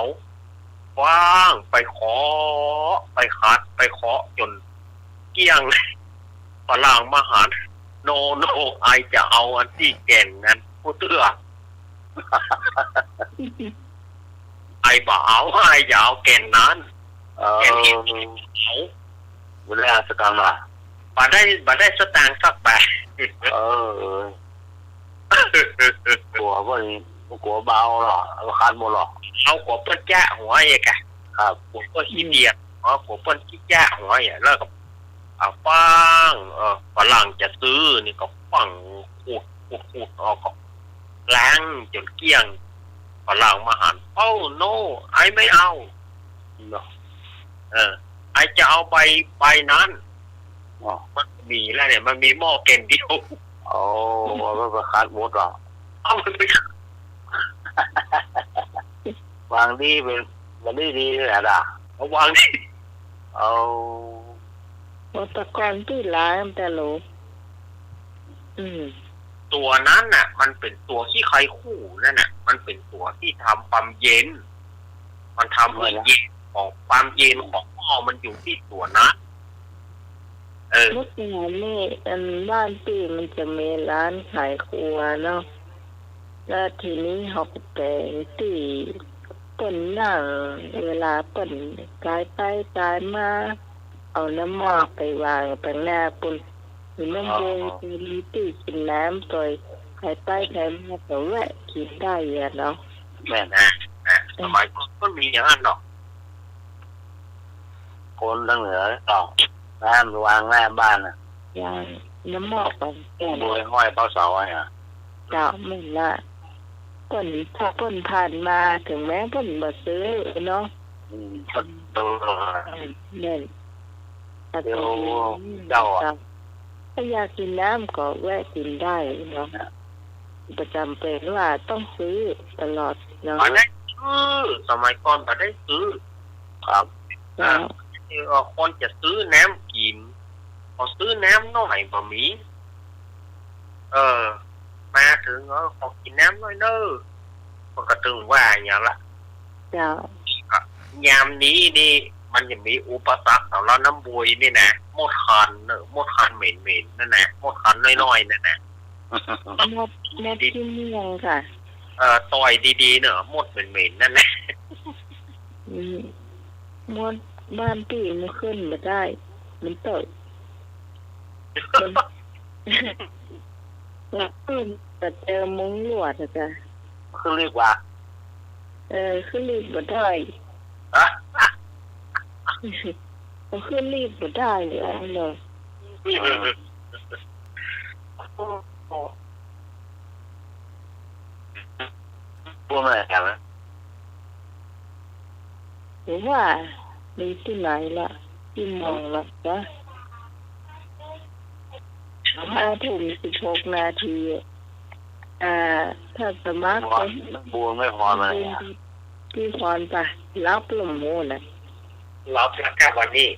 ว่างไปขอไปคัดไปเคาะจนเกลี้ยงเลยฝรั่งมาหาโนไอจะเอาอันที่แก่นนั้นผู้เตื้อไอบ่เอาไอจะเอาแก่นนั้นแก่นเห็นเอา เวลาสกังล่ะ บ่ได้สตางค์สักบาท กลัวว่ากลัวเบาหรอคันหมดหรอ เอาหัวเปิ้นแจ้หัวเอกอะ ครับ ผมก็ขี้เดียดหัวเปิ้นขี้แจ้หัวอย่างแล้วก็ฟังฝรั่งจะซื้อนี่ก็ฟังขูดออกก็ล้างจนเกลี้ยงฝรั่งมาหันโนไอไม่เอาเนาะไอจะเอาใบนั้นมันมีแล้วเนี่ยมันมีหม้อเก่งเดียว โอ้ว่าก็คัดหมดหรอ เอามันไป วางดีเป็นมันดีเลยอ่ะ เอาวางนี่ เอา ตะกอนที่ล้างแต่โหลตัวนั้นน่ะ มันเป็นตัวที่ใครคู่นั่นน่ะ มันเป็นตัวที่ทำความเย็น มันทำให้เย็นของความเย็นของหม้อมันอยู่ที่ตัวนั้นเมื่อก่อนนี่บ้านปีมันจะมีร้านขายครัวเนาะแล้วทีนี้เขาไปแต่งตีเปิ่นนั่งเวลาเปิ่นกายไปกายมาเอาน้ำหม้อไปวางไปหน้าปุ่นหรือน้ำเย็นไปรีตีกินน้ำตัวใครไปใครมาแต่แวะกินได้อะเนาะ แม่ นะสมัยก่อนก็มีอย่างนั้นหรอก คนทางเหนือต่อน้ำวางหน้าบ้านอ่ะ อย่างน้ำหม้อของแก่ โดยห้อยเป้าเสาอ่ะ เจ้าไม่ละเปิ่นถ้าเปิ่นผ่านมาถึงแม้เปิ่นบ่ซื้อเนาะ ตัว เนี่ย เดี๋ยวเจ้าอ่ะ ถ้าอยากกินน้ำก็แวะกินได้เนาะประจำเป็นว่าต้องซื้อตลอดเนาะ มาได้ซื้อสมัยก่อนมาได้ซื้อ ครับ คนจะซื้อน้ำกินพอซื้อน้ำหน่อยบะหมี่มาถึงขอกินน้ำหน่อยเนอะก็ตึงว่าอย่างละ เจ้าย ามนี้นี่มันจะมีอุปสรรคของเราน้ำบุยนี่นะมดคันเนอะมดคันเหม็นๆนั่นแหละมดคันน้อยๆนั่นแหละ แม่ที่เมืองค่ะ ต่อยดีๆเนอะมดเหม็นๆนั่นแหละ มดบ้านพี่มันขึ้นมาได้มันตกแล้วขึ้นแต่เจอมุ้งลวดอะจ้ะ คือเรียกว่า ขึ้นรีบมาได้มันขึ้นรีบมาได้เลย พวกอะไรกันนะ หรือว่ามีที่ไหนล่ะที่มองล่ะจ๊ะ5:16 นาทีถ้าสมัคร บัวไม่พอเลย พี่พรปะรับลมโมนะ รับแล้วครับวันนี้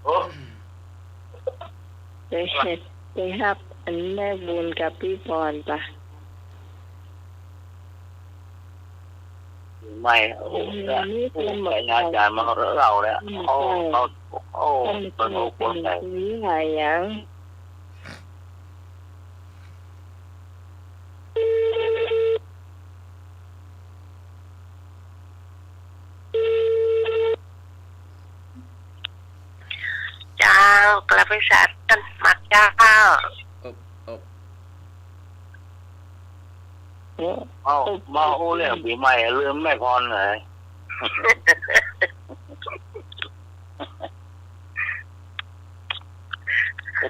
โอ้ ไปฮับอันแม่บุญกับพี่พรปะ ไม่โอ้แต่อาจารย์มาเราแล้วเขาเป็นหัวคนใหญ่ นี้ไงยัง เจ้ากระพิษัทกันมักเจ้า มาโอ้เรื่องปีใหม่ลืมไม่พรเลย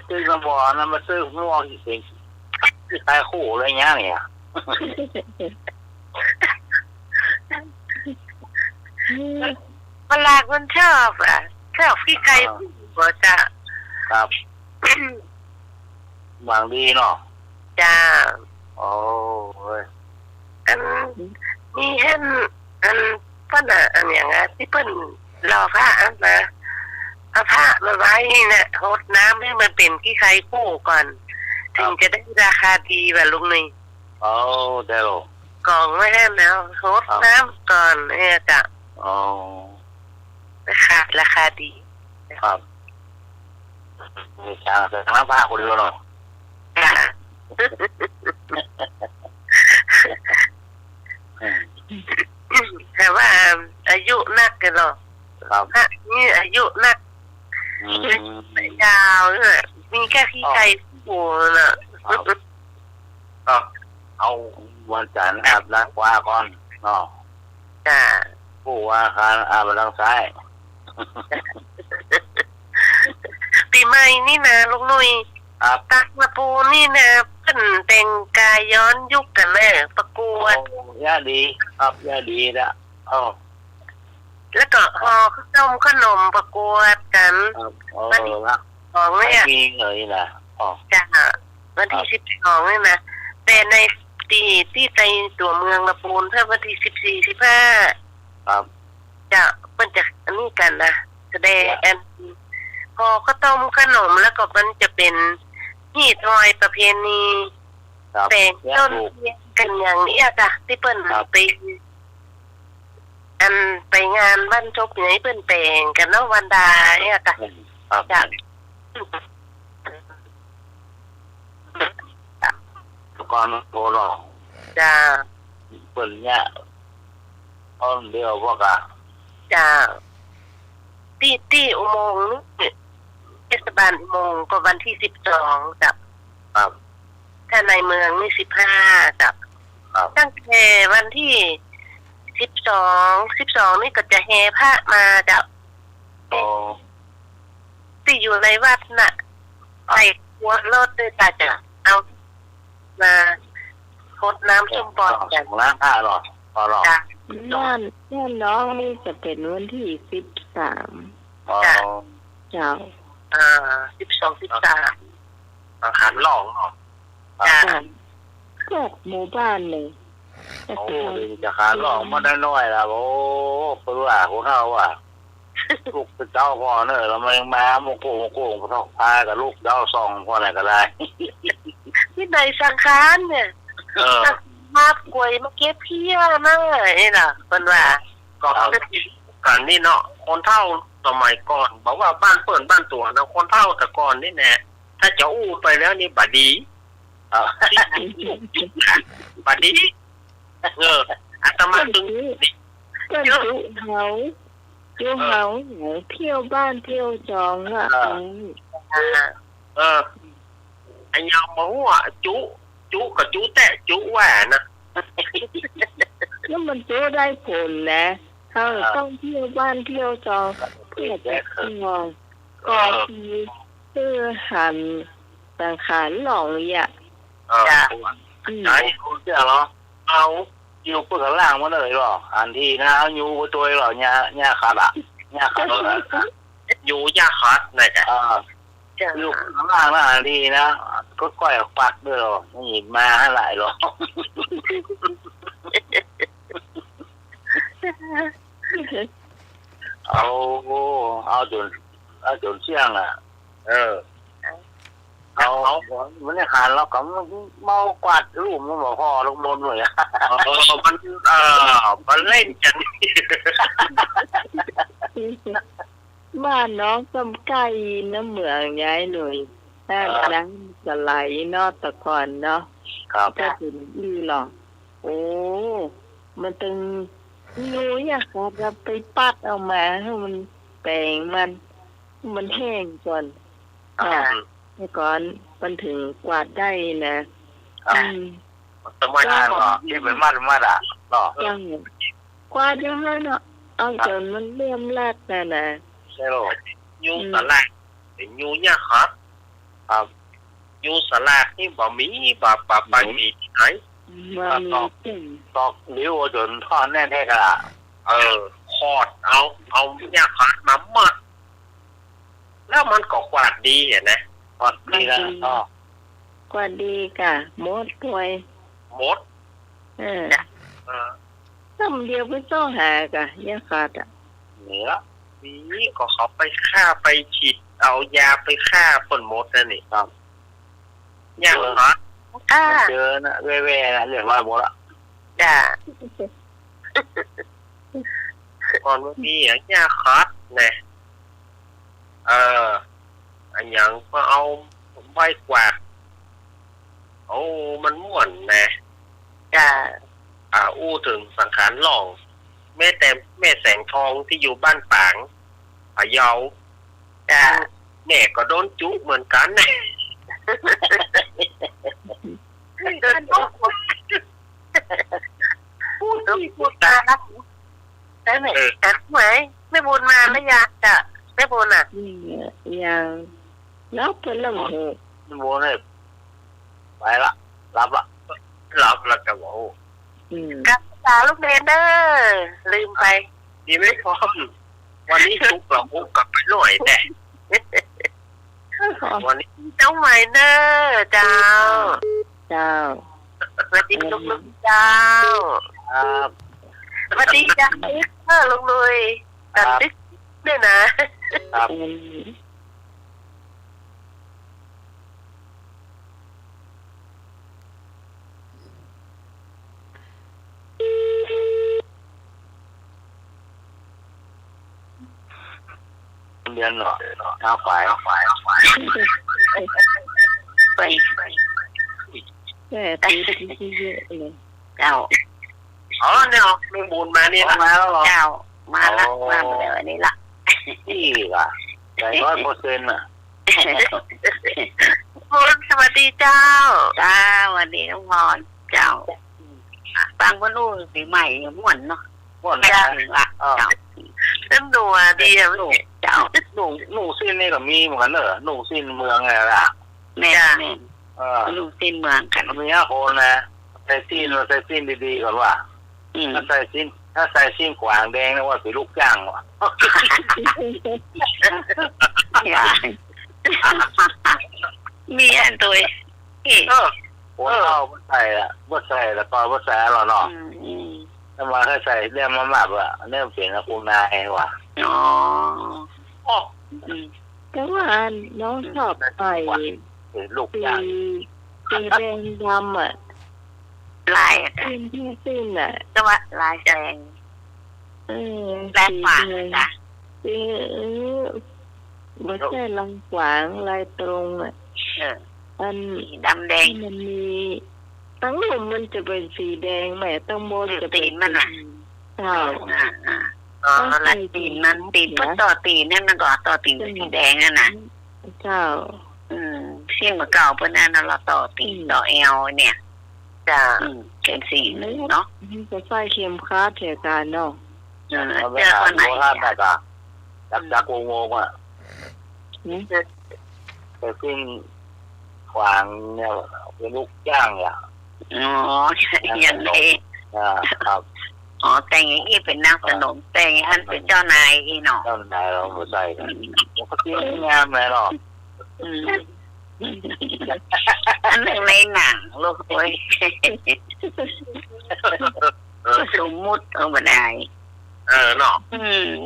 ซื้อมาบ่อนะมาซื้อหัวที่สิที่ขายคู่อะไรเงี้ยเนี่ย เวลาคนชอบชอบพี่ไก่บ่จะ ครับ บางดีเนาะ จ้า โอ้ย อันมีเห็นอันเพิ่นอันอย่างที่เพิ่นรอพระนะเอาพระมาไว้เนี่ยรดน้ำให้มันเป็นขี้ไข่คู่ก่อนถึงจะได้ราคาดีแบบลุงนี่ โอ้เดี๋ยว กองไว้ให้แล้วรดน้ำก่อนเนี่ยจะ โอ้ ราคาดี ครับมีทางจะทำผ้าคนเดียวเนาะ จ้าแต่ว่าอายุนักกันหรอ ครับ พระนี่อายุนัก อืม ยาวเนี่ยมีแค่ขี้ไก่คู่น่ะ ก็เอาวันจันทร์อาบน้ำกว่าก่อนเนาะ จ้า ผู้ว่าการอาบน้ำซ้าย ปีใหม่นี่นะลุงนุ้ย ครับ ตักมาปูนี่นะเพิ่นแต่งกายย้อนยุคกันเลยประกวด ย่าดีครับย่าดีละอ๋อ แล้วก็ห่อข้าวต้มขนมประกวดกัน ครับรัก ของ ไม่ เนี่ย มีเลยนะอ๋อ จ้าวันที่12นี่นะแต่ในที่ในตัวเมืองละปูนเพิ่มวันที่14-15 ครับ จะเพิ่นจะอันนี้กันนะแสดงอันห่อข้าวต้มขนมแล้วก็มันจะเป็นฮีตลอยประเพณี ครับ แต่ง ย่า ต้น ถูก เทียนกันอย่างนี้จ้ะที่เปิ้น ครับ ไปงานบ้านจบไหนเปิ้นแต่งกันเนาะวันดาเนี่ยจ้ะ ครับ จ้ะ ก่อนโตหรอก จ้ะ เปิดเนี่ยตอนเดียวพวกอะ จ้ะที่อุโมงค์นี่เทศบาลอุโมงค์ก็วันที่12จ้ะ ครับ ถ้าในเมืองนี่15จ้ะ ครับ ตั้งแต่วันที่12นี่ก็จะแห่พระมาจ้ะ โอ้ ที่อยู่ในวัดน่ะใส่หัวรถด้วยจ้ะเอามาพดน้ำชุ่มปอดกัน ล้างผ้าหรอพอหรอ จ้ะ บ้านน้องนี่จะเป็นวันที่13 อ๋อ เจ้า 12-13 อาหารหลองเหรอ จ้ะ ก็หมู่บ้านเลยแต่ โอ้ ก่อน ดีจะขาหลองมาได้น้อยละโอ้เปลือกของเขาอ่ะลูกเป็นเจ้าพ่อเนอะเรามามาโมโกพระพากับลูกเจ้าซองพ่อไหนก็ได้ ที่ในสังขารเนี่ย เออ มากวยมาเก็บเพี้ยมานี่ล่ะเพิ่นว่า ก็เอา กันนี่เนาะคนเฒ่าสมัยก่อนบอกว่าบ้านเปิ้นบ้านตัวนะคนเฒ่าแต่ก่อนนี่แน่ถ้าจะอู้ไปแล้วนี่บัดดี เอา บัดดีอาตมาตึง ก็จุเขาเที่ยวบ้านเที่ยวจองอ่ะ ไอ้ยามมาหัวจุกับจุแต่จุแหวนนะ แล้วมันจุได้ผลนะเขาต้องเที่ยวบ้านเที่ยวจองเพื่อจะงองก็คือเพื่อหันสังขารหลองอ่ะ จ้ะ ใช่เชื่อเหรอ เอา อยู่เปลือกล่างมาเลยหรออันที่นะเอาอยู่ตัวหรอเนี่ยขาดอ่ะเนี่ยขาดเลย อยู่ยาคัดนะจ๊ะ อยู่ข้างล่างนะอันที่นะก็ก้อยควักด้วยหรอไม่หยิบมาให้หลายหรอเอาจนเชี่ยงอ่ะเอามันเนี่ยหันแล้วก็เมากวาดรูปมันบอกพ่อลงบนเลยมันเล่นกัน บ้านน้องกำไก่น้ำเหมืองย้ายเลยน้ำจะไหลนอตะก่อนเนาะ ครับ ถ้าเป็นลือหรอกโอ้มันตึงงูอยากจะไปปัดออกมาให้มันแปลงมันแห้งก่อนให้ก่อนมันถึงกวาดได้นะ สมัยนั้นที่เป็นมัดอ่ะหรอ ยังกวาดยังไงเนาะเอาจนมันเลื่อมแรกนะ ใช่หรอ ยูตะแรกเป็นยูยาคัด ครับ อยู่สลากนี่บ่มีบ่มีที่ไหน มันมีจริง ตอกหลิวจนท่อนแน่แท้กะ คอดเอายาขาดมามัดแล้วมันก็กวาดดีเห็นนะ ทอดดีแล้วก็ กว่าดีกะหมดถ้วย หมด เออ เออ ซ้ำเดียวไปต้องหากะยาขาดอ่ะ เหนือ นี่ก็เขาไปฆ่าไปฉีดเอายาไปฆ่าผลมดนั่นนี่ ครับ ยาขาด เจอนะแว่ๆนะเรียกว่าหมดละ จ้าก่อนว่ามีอย่างยาขาดนะอันอย่างก็เอาใบกวาดโอ้มันม่วนนะจ้าอู้ถึงสังขารหลองแม่แสงทองที่อยู่บ้านปางพะเยาจ้าแม่ก็โดนจุเหมือนกันนะโดนจุพูดตาลักใช่ไหมแต่ไหมไม่บุญมาไม่อยากจะไม่บุญอ่ะ นี่อย่างแล้วเป็นลำหู มันโมเนี่ยไปละรับละ รับแล้วก็บอก กับตาลูกเดนเดอร์ลืมไป ดีไม่พร้อมวันนี้ทุกเราพุกกลับไปหน่อยแต่วันนี้ เจ้าใหม่เดอร์เจ้า เจ้า สวัสดีลูกเจ้า ครับ สวัสดีจ้าลุงลุยกันดึกด้วยนะครับ เรียนเหรอเอาฝ่าย ไป แก่ตีที่เยอะเลย เจ้า อ๋อเนี่ยลุงบุญมานี่นะ มาแล้วเหรอ เจ้ามาละมาเดี๋ยวนี้ละ ที่ล่ะแต่100%อ่ะ คุณสวัสดีเจ้าจ้าสวัสดีน้องพรเจ้าฟังว่าลูกปีใหม่ม่วนเนาะ ม่วน เจ้า นะ เจ้าเริ่มดูดีอ่ะลูกเจ้า หนุ่งสิ้นนี่ก็มีเหมือนกันเหรอหนุ่งสิ้นเมืองไงล่ะ แม่ลูกสิ้นเมืองกัน มี5คนนะใส่สิ้นดีๆก่อนว่าถ้าใส่สิ้นขวางแดงนะว่าเป็นลูกจ้างว่ะ มีอันตัว โอ้เอาบ่ใส่แล้วก็บ่ใส่หรอเนาะถ้ามาแค่ใส่เรื่องมาแบบว่าเนี่ยเปลี่ยนกับคุณนายว่ะ อ๋อ แต่ว่าน้องชอบไป เป็นลูก ตี จ้าง ตีแดงดำอ่ะ ลาย สิ้นที่สิ้นอ่ะ ก็ว่าลายแดง แรง กว่าจ้ะ ตีไม่ใช่ลังขวางลายตรงอ่ะอัน ดำแดง มันมีตั้งลมมันจะเป็นสีแดงแหมตั้งโมจะเป็น มันอ่ะ เจ้า ลายตีนมันตีนก็ต่อตีนนั่นมันก็ต่อตีนสีแดงนั่นน่ะ เจ้า เสียงเมื่อเก่าเพื่อนนั่นเราต่อตีนต่อเอลเนี่ยจะเขียนสีเนาะ จะใส่เข็มขัดเหตุการณ์เนาะ เจอคนไหน โบราณแบบอ่ะจักงงอ่ะแต่สิ้นขวางเนี่ยเป็นลูกจ้างอ่ะ อ๋ออย่างไร ครับ อ๋อแต่งอย่างนี้เป็นนางสนมแต่งอันเป็นเจ้านายอีเนาะ เจ้านายเราบ่ใส่กันมันก็สิ้นงามเลยเนาะ อันหนึ่งในหนังลูกโอ้ยสมมุติบันได เนาะ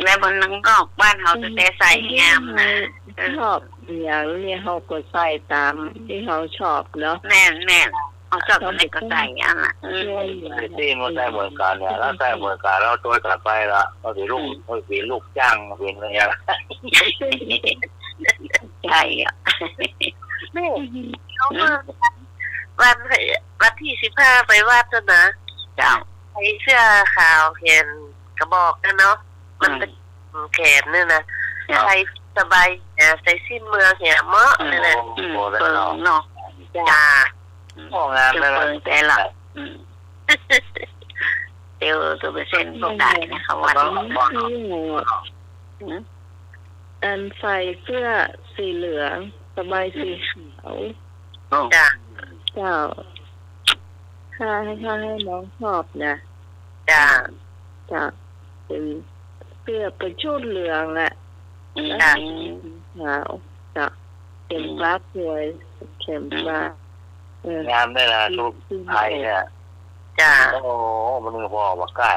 แล้วบนนั้นก็บ้านเขาจะได้ใส่งามนะ ชอบอย่างนี้เขาก็ใส่ตามที่เขาชอบเนาะ แม่เขาชอบอะไรก็ใส่อันละ สิ้นมันใส่เหมือนกันเนี่ยแล้วใส่เหมือนกันแล้วตัวกลับไปละก็เป็นลูกจ้างเป็นอะไรล่ะ ใช่อ่ะแม่เขาวันที่15ไปวัดนะเจ้าใส่เสื้อขาวเขียนกระบอกนะเนาะมันเป็นแขนเนี่ยนะใส่สบายใส่สิ้นเมืองเหี่ยเมาะนี่แหละเปิงเนาะจ้า โอ้งานเลย เปิงแต่ละเดี๋ยวตัวเปอร์เซ็นต์พวกได้นะคะวันอันใส่เสื้อสีเหลือง สบายสีขาว จ้ะ เจ้าถ้าให้น้องชอบนะ จ้ะ จะเป็นเสื้อเป็นชุดเหลืองอ่ะ จ้ะ ขาวจะเป็นฟ้าสวยเข็มฟ้าง ามได้ละทุกไทยเนี่ย จ้ะ โอ้มันพอว่าใกล้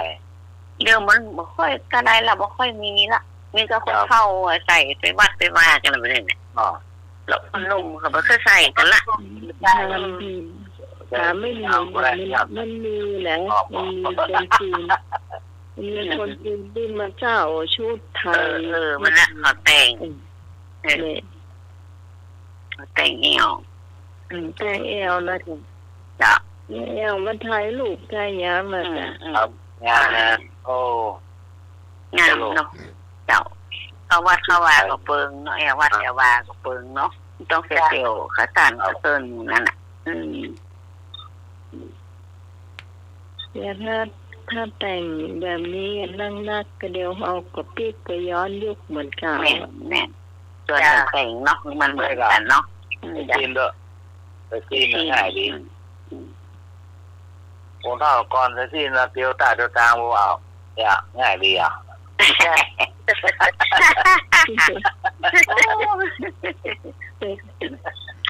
เดี๋ยวมันบ่ค่อยก็ได้ละบ่ค่อยมีละมีก็คนเข้าใส่ไปวัดไปว่ากันอะไรแบบนี้เนี่ย อ๋อ แล้วคนนุ่มก็บ่เคยใส่กันละ ถามไม่มีมันมีแหละมันมีคนจีนมันมีคนจีนที่มาเจ้าชุดไทย มันละเขาแต่ง เนี่ย เขาแต่งเอว แต่เอวนะ จ้ะ เอวมันไทยลูกไทยยามนะจ๊ะ ครับงามนะโอ้ งามเนาะเจ้าเขาวัดเขาว่าก็เปิงเนาะแอววัดแอวว่าก็เปิงเนาะต้องเสียเซลขาตันขาเติ้นนั่นน่ะแต่ถ้าแต่งแบบนี้นั่งนักก็เดียวเอากระปิกก็ย้อนยุคเหมือนเก่า แม่นส่วนแต่งเนาะมันเหมือนกันเนาะ ไปกินเด้อไปกินง่ายดีผมเท่าก่อนไปกินแล้วเตียวตาเตียวตางบ่เอาเนี่ยง่ายดีอ่ะ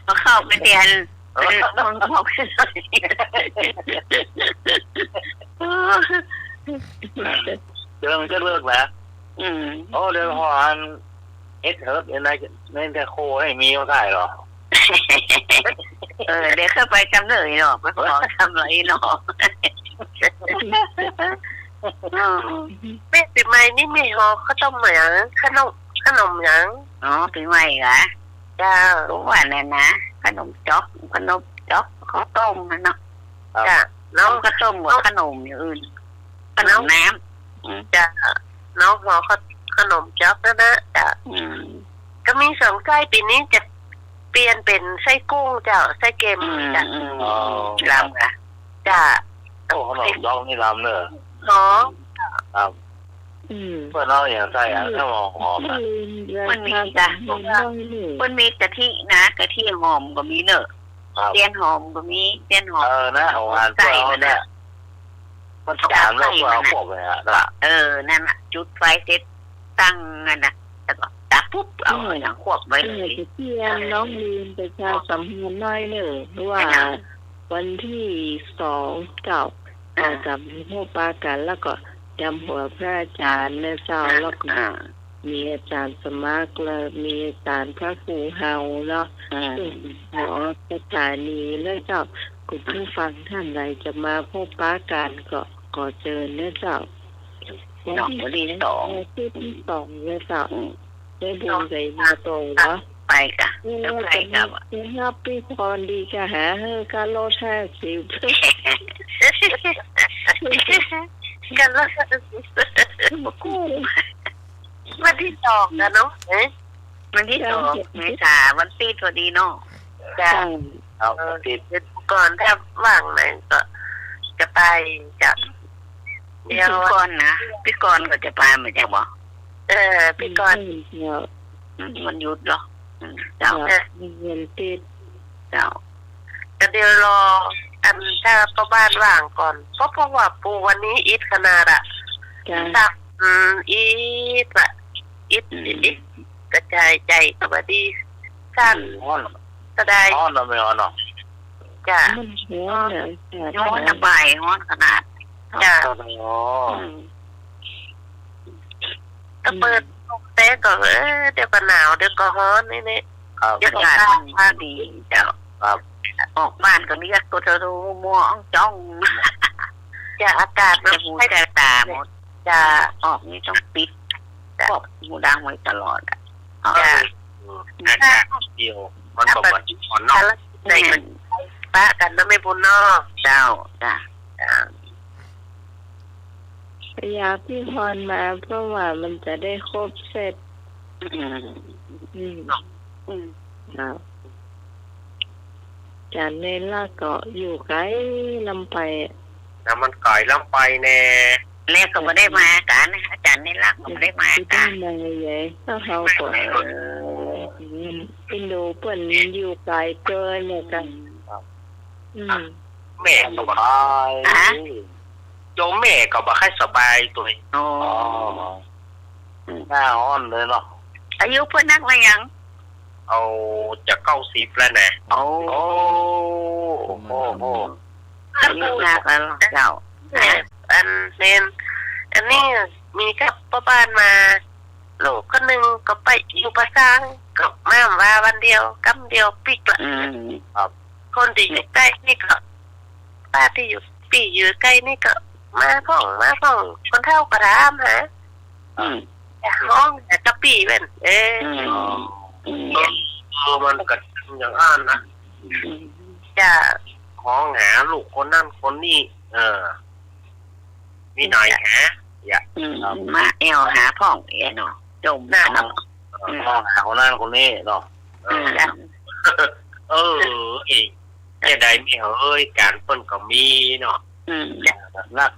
เขาเข้าไปเรียนคนพบเจอมันก็เลิกแล้วโอ้เดี๋ยวพออันเอ็กเฮิร์บอะไรไม่ได้โคให้มีก็ได้หรอ เดี๋ยวเข้าไปจำเลยเนาะไปขอทำอะไรเนาะ แม่ปีใหม่นี่แม่ฮอข้าวต้มเหมืองขนมหยัง อ๋อปีใหม่เหรอ จ้า รู้ว่าเนี่ยนะขนมจ๊อกข้าวต้มนะเนาะ จ้าน้อง ข้าวต้มกับขนมอย่างอื่นขนมน้ำ จ้าน้องฮอขนมจ๊อกนะจ้าก็มีสองไส้ปีนี้จะเปลี่ยนเป็นไส้กุ้งเจ้าไส้เค็มจ้า ลำค่ะ จ้า โอ้ขนมดองนี่ลำเนอะ หอม ครับเพื่อนเราอย่างใส่อ่ะถ้ามองหอมอ่ะ มันมีจ้ะมันมีกะทินะกะทิหอมก็มีเนอะเตียนหอมก็มีเตียนหอม นะของงานเพื่อนเราเนี่ยมันถามเราเพื่อเอาขบเลยอ่ะนะ นั่นอ่ะจุดไฟเสร็จตั้งนั่นน่ะแล้วก็ตักปุ๊บเอาอย่างขวบไว้เลย เที่ยงน้องลีนประชาสัมพันธ์น้อยหนึ่งว่าวันที่2เราจะมีพบปะกันแล้วก็จำหัวพระอาจารย์เนี่ยเจ้าแล้วก็มีอาจารย์สมัครแล้วมีอาจารย์พระครูเฮาเนาะซึ่งหอสถานีแล้วเจ้าคุณผู้ฟังท่านใดจะมาพบปะกันก็ขอเชิญเนี่ยเจ้าวันที่2เนี่ยเจ้าได้บุญใจมาโตเนาะ ไปกะ แล้วไปกับฮับปี้พรดีกะหาเฮอการโลแท้สิว กันแล้ววันที่2นะน้องวันที่2เมษาวันตีพอดีเนาะ จ้า เอาติด ก่อนถ้าว่างไหนก็จะไปจ้ะเดี๋ยว พี่กรก็จะไปเหมือนจะบอก พี่ก่อน มันหยุดหรอเจ้า มีเงินติด เจ้า ก็เดี๋ยวรออันถ้าพ่อบ้านว่างก่อนเพราะว่าปูวันนี้อิดขนาดอ่ะ จ้า ตักอิดอะอิดกระจายใจสวัสดีสั้น ฮ้อน ก็ได้ ฮ้อนเราไม่ฮ้อนหรอก จ้ะ มันหัวเนี่ย ย้อนระบายย้อนขนาด จ้ะ อ๋อ ก็เปิดแต่ก็เดี๋ยวก็หนาวเดี๋ยวก็ร้อนนี่ ครับ อากาศมันดีเจ้า ครับ ออกบ้านก็เรียกตัวเธอดูมัวจ้อง จะอากาศ จะหูจะตาหมด จะ ออกนี่ต้องปิดพวกหูดังไว้ตลอดอ่ะ จะ เดียวมันก็มันอ่อนนอก ในมันปะกันนะไม่บุญนอก เจ้าจ้ะ พยาพี่พรมาเพราะว่ามันจะได้ครบเสร็จครับจานในล่าเกาะอยู่ไกลลำไป แล้วมันก่อยล้ำไปแน่ แรกก็ไม่ได้มากันอาจารย์ในรักก็ไม่ได้มา ที่ กั ต้าน งมาใหญ่ถ้าเขากด เ อินโดเปิ้นอยู่ไกลเกินเนี่ยกันแม่ก็บ่ ตาย โยมแม่ก็บ่ค่อยสบายตัวเอง โอ้ หน้าอ้อนเลยเนาะ อายุเพิ่นนักว่าหยัง เอาจะ90แล้วนะ โอ้ โอ้โอ้โอ้ อายุนักแล้วเจ้า อันเน้นอันนี้มีกับป้าบ้านมาลูกคนหนึ่งก็ไปอยู่ภาษาก็มาว่าวันเดียวกำเดียวปิกละ คนที่อยู่ใกล้นี่ก็ป้าที่อยู่ปีอยู่ใกล้นี่ก็มาพ่องคนเท่าก็ถามหาห้องแต่กะปีเป็นมันก็อย่างอ่านนะ จะของหาลูกคนนั่นคนนี้มีหน่อยหาอย่า มาแอวหาพ่องเนาะจม หน้า เนาะ มองหาคนนั้นคนนี้เนาะ เองเนี่ยใดไม่เฮ้ยการเปิ้นก็มีเนาะ นัก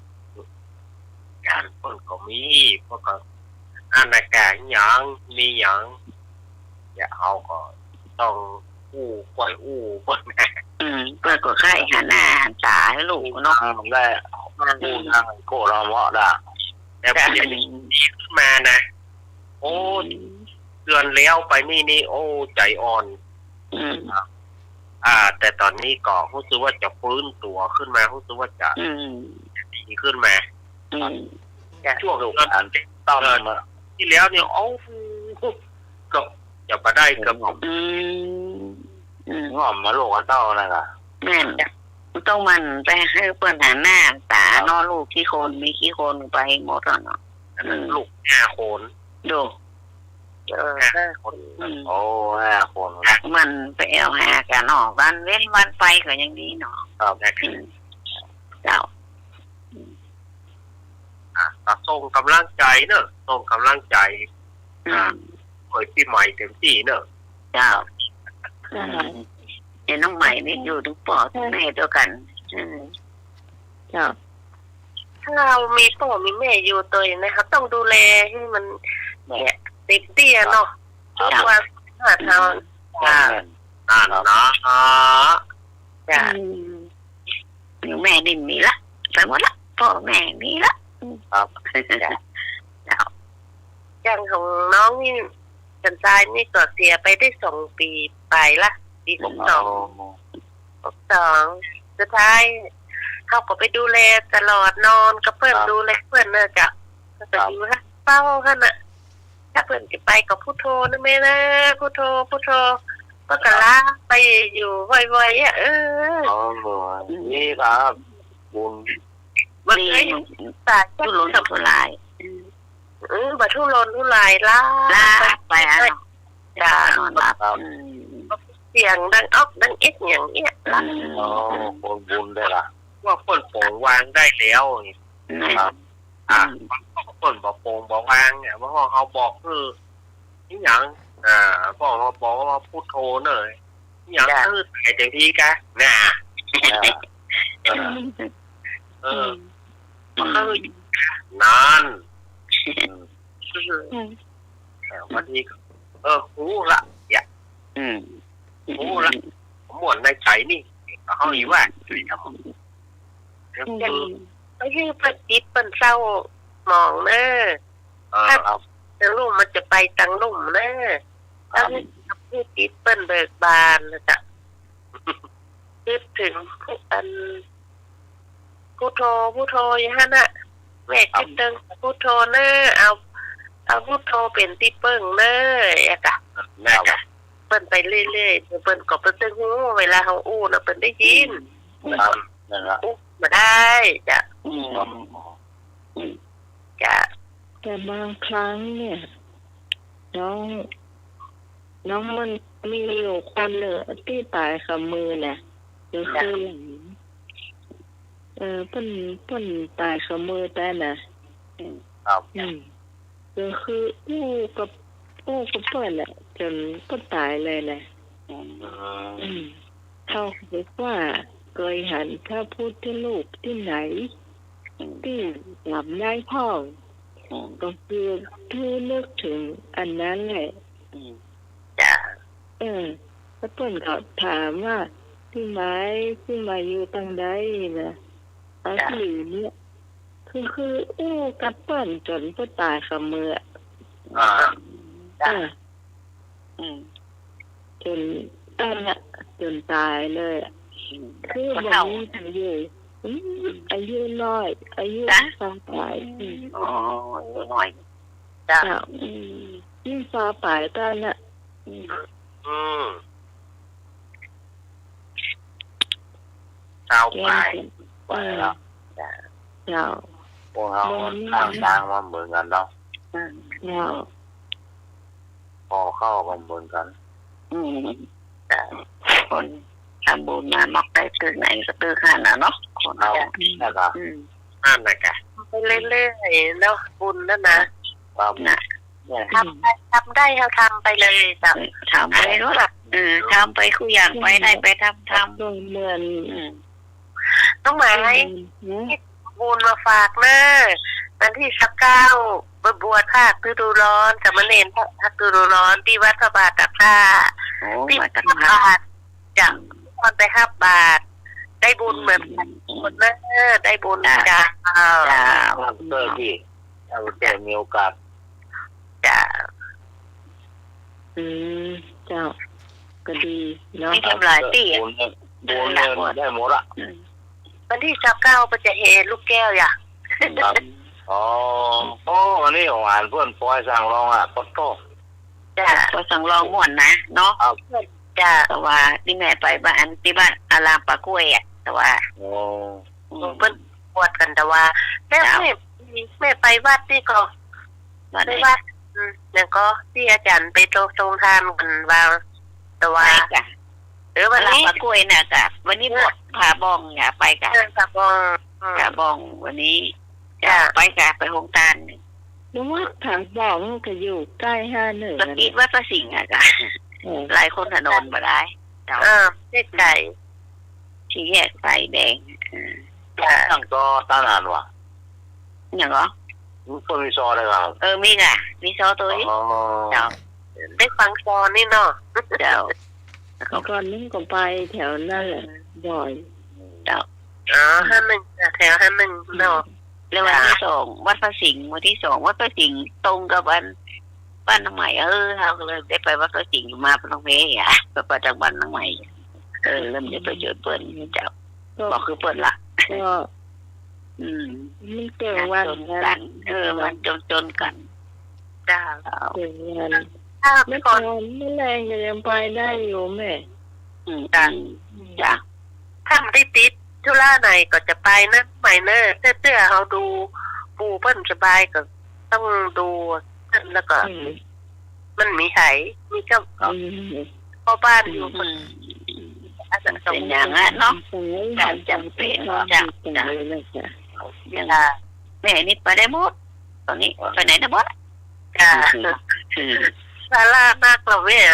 การเปิ้นก็มีเพราะก็อาณาการหยังมีหยังอย่าเอาก็ต้องปล่อยเปิ้นแม่ เพื่อก็ไข่หันหน้าหันตาให้ลูกเนาะ ทางได้กูทางโกเราเหมาะด่า แต่พอดีขึ้นมานะโอ้เดือนแล้วไปนี่โอ้ใจอ่อนแต่ตอนนี้ก็รู้สึกว่าจะฟื้นตัวขึ้นมารู้สึกว่าจะดีขึ้นมาช่วงเดือนที่แล้วเนี่ยโอ้ก็จะมาได้เกือบงอมมาลูกกันเต้านั่นล่ะ แม่นต้องมันไปให้เปิ้นหันหน้าตานอลูกขี้คนมีขี้คนไปหมดแล้วเนาะ ลูก5 คน ดู 5 คนโอ้5 คน มันไปแอวหากันเนาะวันเว้นวันไปก็ยังดีเนาะ ครับ เจ้า ส่งกำลังใจเนอะส่งกำลังใจเปิดปีใหม่เต็มที่เนอะ เจ้าเห็นน้องใหม่นี่อยู่ทุกปอดแม่เดียวกันเจ้า ถ้าเรามีพ่อมีแม่อยู่ตัวนะครับต้องดูแลให้มันเนี่ยเด็กเตี้ยเนาะทุกวันหาทางนั่นนะจ้ะแม่นี่มีละไปหมดละพ่อแม่มีละครับอย่างของน้องนี่สันทรายนี่ก็เสียไปได้2 ปีไปละปี62สุดท้ายเขาก็ไปดูแลตลอดนอนก็เพื่อนดูแลเพื่อนเนอะจ้ะก็จะอยู่ฮะเป้าขนาดถ้าเพื่อนจะไปกับพุทโธนะแม่นะพุทโธก็กะลาไปอยู่บ่อยๆนี่ครับบุญมันเลยตาทุรนทุรายบัทุรนทุรายล่าไปอ่ะจ้านอนหลับเสียงดังออกดังเอ็ดอย่างเงี้ยล่ะบุญได้ล่ะว่าเปิ้นโปร่งวางได้แล้วครับเปิ้นบอกโปร่งบอกวางเนี่ยว่าเขาบอกคือนี่หยังพ่อเขาบอกว่าพุทโธเนอะนี่หยังคือแต่จังที่กะน่ะมันคือนานวันนี้รู้ละอย่ารู้ละผมหมดในใจนี่เขาอีว่าไม่ใช่เปิดจิตเปิดเศร้ามองเนอะถ้าลูกมันจะไปตังลุ่มเนอะถ้าที่จิตเปิดเบิกบานนะจ๊ะคิดถึงอันพุทโธอย่างนั้นน่ะแม่คิดถึงพุทโธเนอะเอาพุทโธเป็นที่เปิ้งเนอะจ้ะเปิ้นไปเรื่อยๆเปิ้นก็เปิ้นตึงหูเวลาเขาอู้น่ะเปิ้นได้ยินนั่นล่ะมาได้จ้ะแต่บางครั้งเนี่ยน้องมันมีอยู่คนเหลือที่ตายกับมือเนี่ยก็คือหลังเพิ่นตายกับมือแต่น่ะก็คืออู้กับเปิ้นน่ะจนก็ตายเลยนะเขาบอกว่าเคยหันพระพุทธรูปที่ไหนที่หลับได้พ่อก็คือนึกถึงอันนั้นแหละ แล้วเปิ้นก็ถามว่าที่ไม้ที่มาอยู่ตังใดนะอันหรือเนี่ยคือกัดเปิ้นจนเปิ้นตายกับมือ จ้ะ จนตั้งจนตายเลยคือวันนี้อายุน้อยอายุฟ้าปลาย อ๋อหน่อย จ้ะ ยิ่งฟ้าปลายตั้งน่ะ ชาว แก ป่าย ไปแล้ว เจ้า พวกเราต่างมาเหมือนกันเนาะ เจ้า พอเข้ามาเหมือนกัน แต่คนทำบุญมานอกได้ตื่นไหนก็ตื่นขนาดเนาะคน เอาแล้วก็ นั่นนะกะ ไปเรื่อยๆเนาะบุญนั่นนะ ความ นะ เนี่ย ทำได้เขาทำไปเลยจ้ะ ทำไปรู้หรอทำไปคุยอย่างไปได้ไปทำ ลงเหมือน ต้องหมายบุญมาฝากเนอะวันที่19บวชภาคฤดูร้อนสามเณรภาคฤดูร้อนที่วัดพระบาทตากผ้า โอ้ ที่ มา วัด ตั้ง พระ นาน บาทจากคนไป5 บาท ได้บุญเหมือนกันหมดเนอะได้บุญจ้า จ้า เราเจอที่เราเจอมีโอกาส จ้า เจ้าก็ดีเนาะ ไม่ทำลายตี บุญเนี่ยได้หมดละ วันที่19จะเฮลูกแก้วอย่า ครับอ๋ออันนี้ของอ่านเพื่อนปอยสั่งรองอ่ะปอโต้ จ้า พอสั่งลองม่วนนะเนาะ จ้า แต่ว่าที่แม่ไปบ้านที่บ้านอารามปากล้วยอ่ะแต่ว่า โอ้ เพิ่นบวชกันแต่ว่าแม่ไปวัดนี่ก็ บ้าน ไป ไหน วัดแล้วก็ที่อาจารย์ไปทรงทานกันว่าแต่ว่า ไปกะ วัน อาราม นี้ ปากล้วยน่ะกะวันนี้บวชพาบองอย่าไปกะ ครับผม พาบองวันนี้จะไปกะไปโฮงตาล นึกว่าถามบอกมันก็อยู่ใกล้51 สกีดวัดพระสิงห์อ่ะกะหลายคนถนนมาได้ เด็กไก่ ที่แยกไฟแดง ตั้งก็ตั้งนานว่ะ อย่างเหรอ มันก็มีซอได้ครับ มีกะมีซอตัวนี้ อ๋อ เจ้า ได้ฟังซอนนี่เนาะ เจ้า ก่อนนึงก็ไปแถวนั่นแหละบ่อย เจ้า 51แถว51เนาะ แล้ววันที่สองวัดพระสิงห์วันที่สองวัดพระสิงห์ตรงกับวันบ้านน้องใหม่เราก็เลยได้ไปวัดพระสิงห์มาเป็นน้องเมย์อ่ะไปประจักบ้านน้องใหม่เริ่มจะไปเจอเปิ้ลเจ้าบอกคือเปิ้ลละ ก็ มันเกิดวัน จนกันมันจนกัน จ้า เกิดวัน ถ้า เมื่อ ก่ ก่ อ อน นไม่แรงก็ยังไปได้อยู่แม่ จ้า ถ้าไม่ได้ติดธุระไหนก็จะไปนะใหม่เนอะเตื้อเขาดูปูเพิ่นสบายก็ต้องดูแล้วก็มันมีไหมีเจ้าพ่อบ้านอยู่คนอาจจะส่ง เป็นอย่างนั้นเนาะ การจำเป็นจ้ะจ้ะเลยจ้ะ อย่างแม่นี่ไปได้หมดตอนนี้ไปไหนนะบอส จ้า คือ ซาร่ามากเราเนี่ย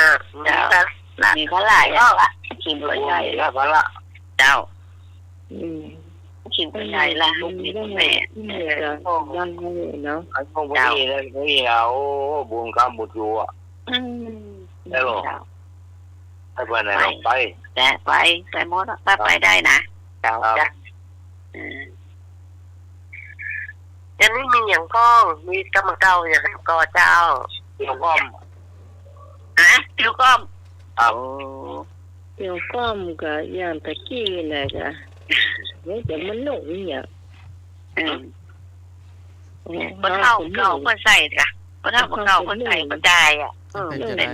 มีเขาหลายแล้วอ่ะชิมเป็นใหญ่ แล้วพละ เจ้าชิมเป็นใหญ่ละลูกนี่แม่ ยังไงเนาะ ไอ้พวกนี้เลยนี่เอาบุญกรรมบุญอยู่อ่ะได้หรอไปไปไหนลงไป แต่ไปหมดไปได้นะเจ้าจ้ะ อันนี้มีอย่างพ้องมีกำมังเก่าอย่างก่อเจ้า เดี๋ยวก็ เดี๋ยวก็ เอา เดี๋ยวก้มก็อย่างตะกี้นะจ้ะเนี่ยจะมันหนุ่มเนี่ย คนเท่าเก่าคนใส่จ้ะคนเท่าเก่าคนใส่คนจ่ายอ่ะ เป็นจะได้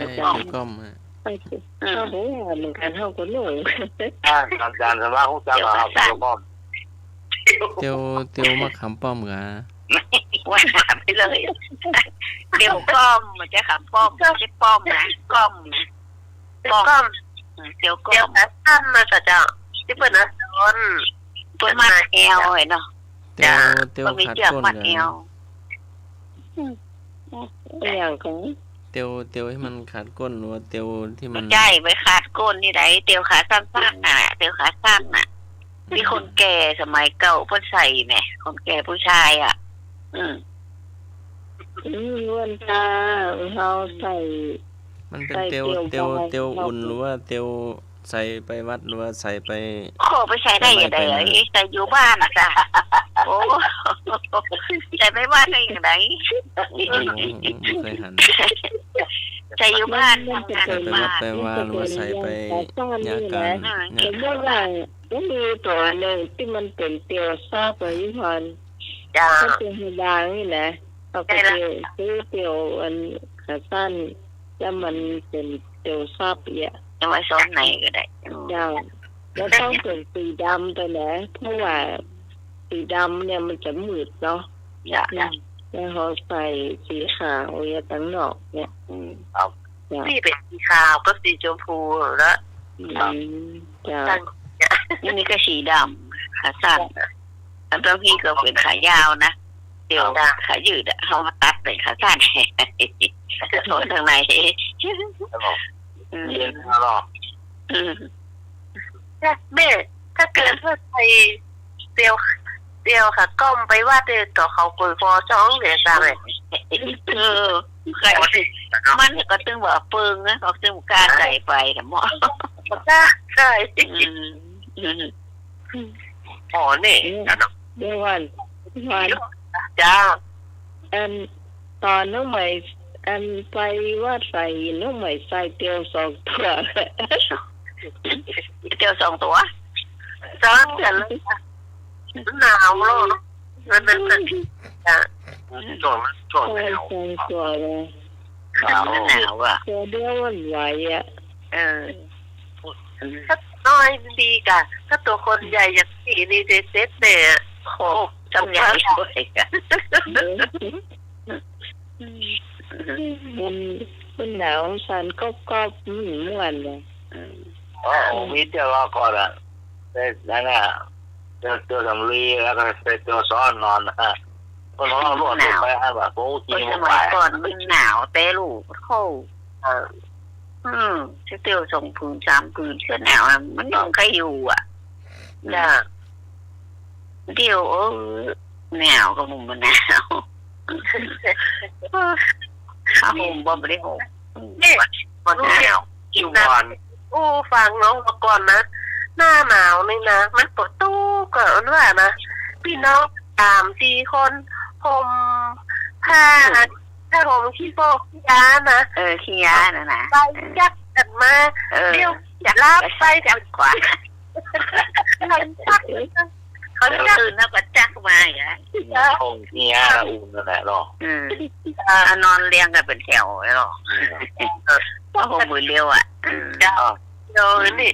ก้มฮะ ไปเข้าหัวเหมือนกันเข้าก็หนุ่ม อาจารย์สมาคมจังครับเดี๋ยวก็ เตียวมะขามป้อมกะ ว่าไปเลยเดี๋ยวก้อมมันจะขำป้อมไม่ใช่ป้อมนะก้อมนะ ก็ เดี๋ยวก้ เดี๋ย อ ว ม ท่านมาจะเจ้าที่เปิดนะสอน เปิดมาแอลเนาะ เตียว มันมี ขาด เชือก ก้น มัด กะ แอว อย่างของ เตียวให้มันขาดก้นหรือว่าเตียวที่มัน ใช่ไปขาดก้นนี่ไหนเตียวขาสั้นๆน่ะเตียวขาสั้นน่ะมีคนแก่สมัยเก่าเพิ่นใส่แหมคนแก่ผู้ชายอ่ะวันตาเราใส่ มันเป็นเตียวอุ่นหรือว่าเตียวใส่ไปวัดหรือว่าใส่ไป ขอไปใช้ได้อย่างไรใส่อยู่บ้านอ่ะจ้ะโอ้ใส่ไปบ้านได้อย่างไร ไม่เคยหัน ใส่อยู่บ้านทำงาน ใส่ไปวัดไปว่าหรือว่าใส่ไปยาการ สมมติว่ามันมีตัวหนึ่งที่มันเป็นเตียวซอบไปยี่ห้อ จ้า ก็เป็นธรรมดานี่นะเราก็ซื้อเตียวอันขาสั้นแล้วมันเป็นเตียวซอบอ่ะ จะมาซ้อนไหนก็ได้ ยาวแล้วต้องเป็นสีดำตัวนะเพราะว่าสีดำเนี่ยมันจะมืดเนาะ อย่า แล้วเขาใส่สีขาวอย่างตั้งนอกเนี่ยจ้ะ สีเป็นสีขาวก็สีชมพูแล้ว จ้ะ นี่ก็สีดำขาสั้นแล้วบางทีก็เป็นขายาวนะเดี๋ยวขายืดเขามาตัดเป็นขาสั้นโทษทางไหน เรียนหรอ แม่ถ้าเกิดว่าใส่เตียวค่ะก้มไปว่าเดี๋ยวต่อเขาคุยฟอช่องเดี๋ยวจ้าเลย ใครมันก็ตึงว่าเปิงนะเขาตึงการใส่ไปแต่หมอ จ้าใช่ อ๋อนี่นะเนาะ เดี๋ยววัน จ้า อันตอนน้องใหม่อันไปว่าใส่น้องใหม่ใส่เตียวสองตัว เดียว2 ตัว จ้าเดี๋ยวเลยหนาวแล้วมันจ้า ช่วงห ใส่ นาว สองตัวเลย มันหนาวอ่ะ ตัวเดียวมันไหวอ่ะ ถ้าน้อยดีกะถ้าตัวคนใหญ่อย่างที่นี่เซ็ตเนี่ยโห จำใหญ่ด้วยกัน มันหนาวสันก็ม่วนเลย อ๋อมีเดียวรอก่อนอ่ะแต่นั่นน่ะตัวสำลีแล้วก็เป็นตัวซ้อนนอนนะคนของเราลวดไปให้แบบโอ้จริง ส ไป มัยก่อนมันหนาวแต่ลูกเข้าเตียว2 ผืน 3 ผืนเสื้อหนาวมันยังใครอยู่อ่ะ จ้า เดี๋ยวหนาวก็มุมมันหนาวข้าวห่มบ่ได้ห่ม เนี่ย บ่หนาว คิววัน อู้ฟังน้องมาก่อนนะหน้าหนาวนี่นะมันปวดตู้ก่อนว่านะพี่น้อง3-4 คนห่มผ้าห่มขี้โปกขี้ยานะ ขี้ยาน่ะนะ ไปยักกันมาเดี๋ยวจะลาบไปกัน กว่า เขาจะ ตื่นแล้วก็จักมาอย่างนี้ คงเนี้ยอุ่นนั่นแหละหรอน อนเรียงกันเป็นแถวเลยหรอเพราะห่มมือเร็วอ่ะ เดี๋ยวนี่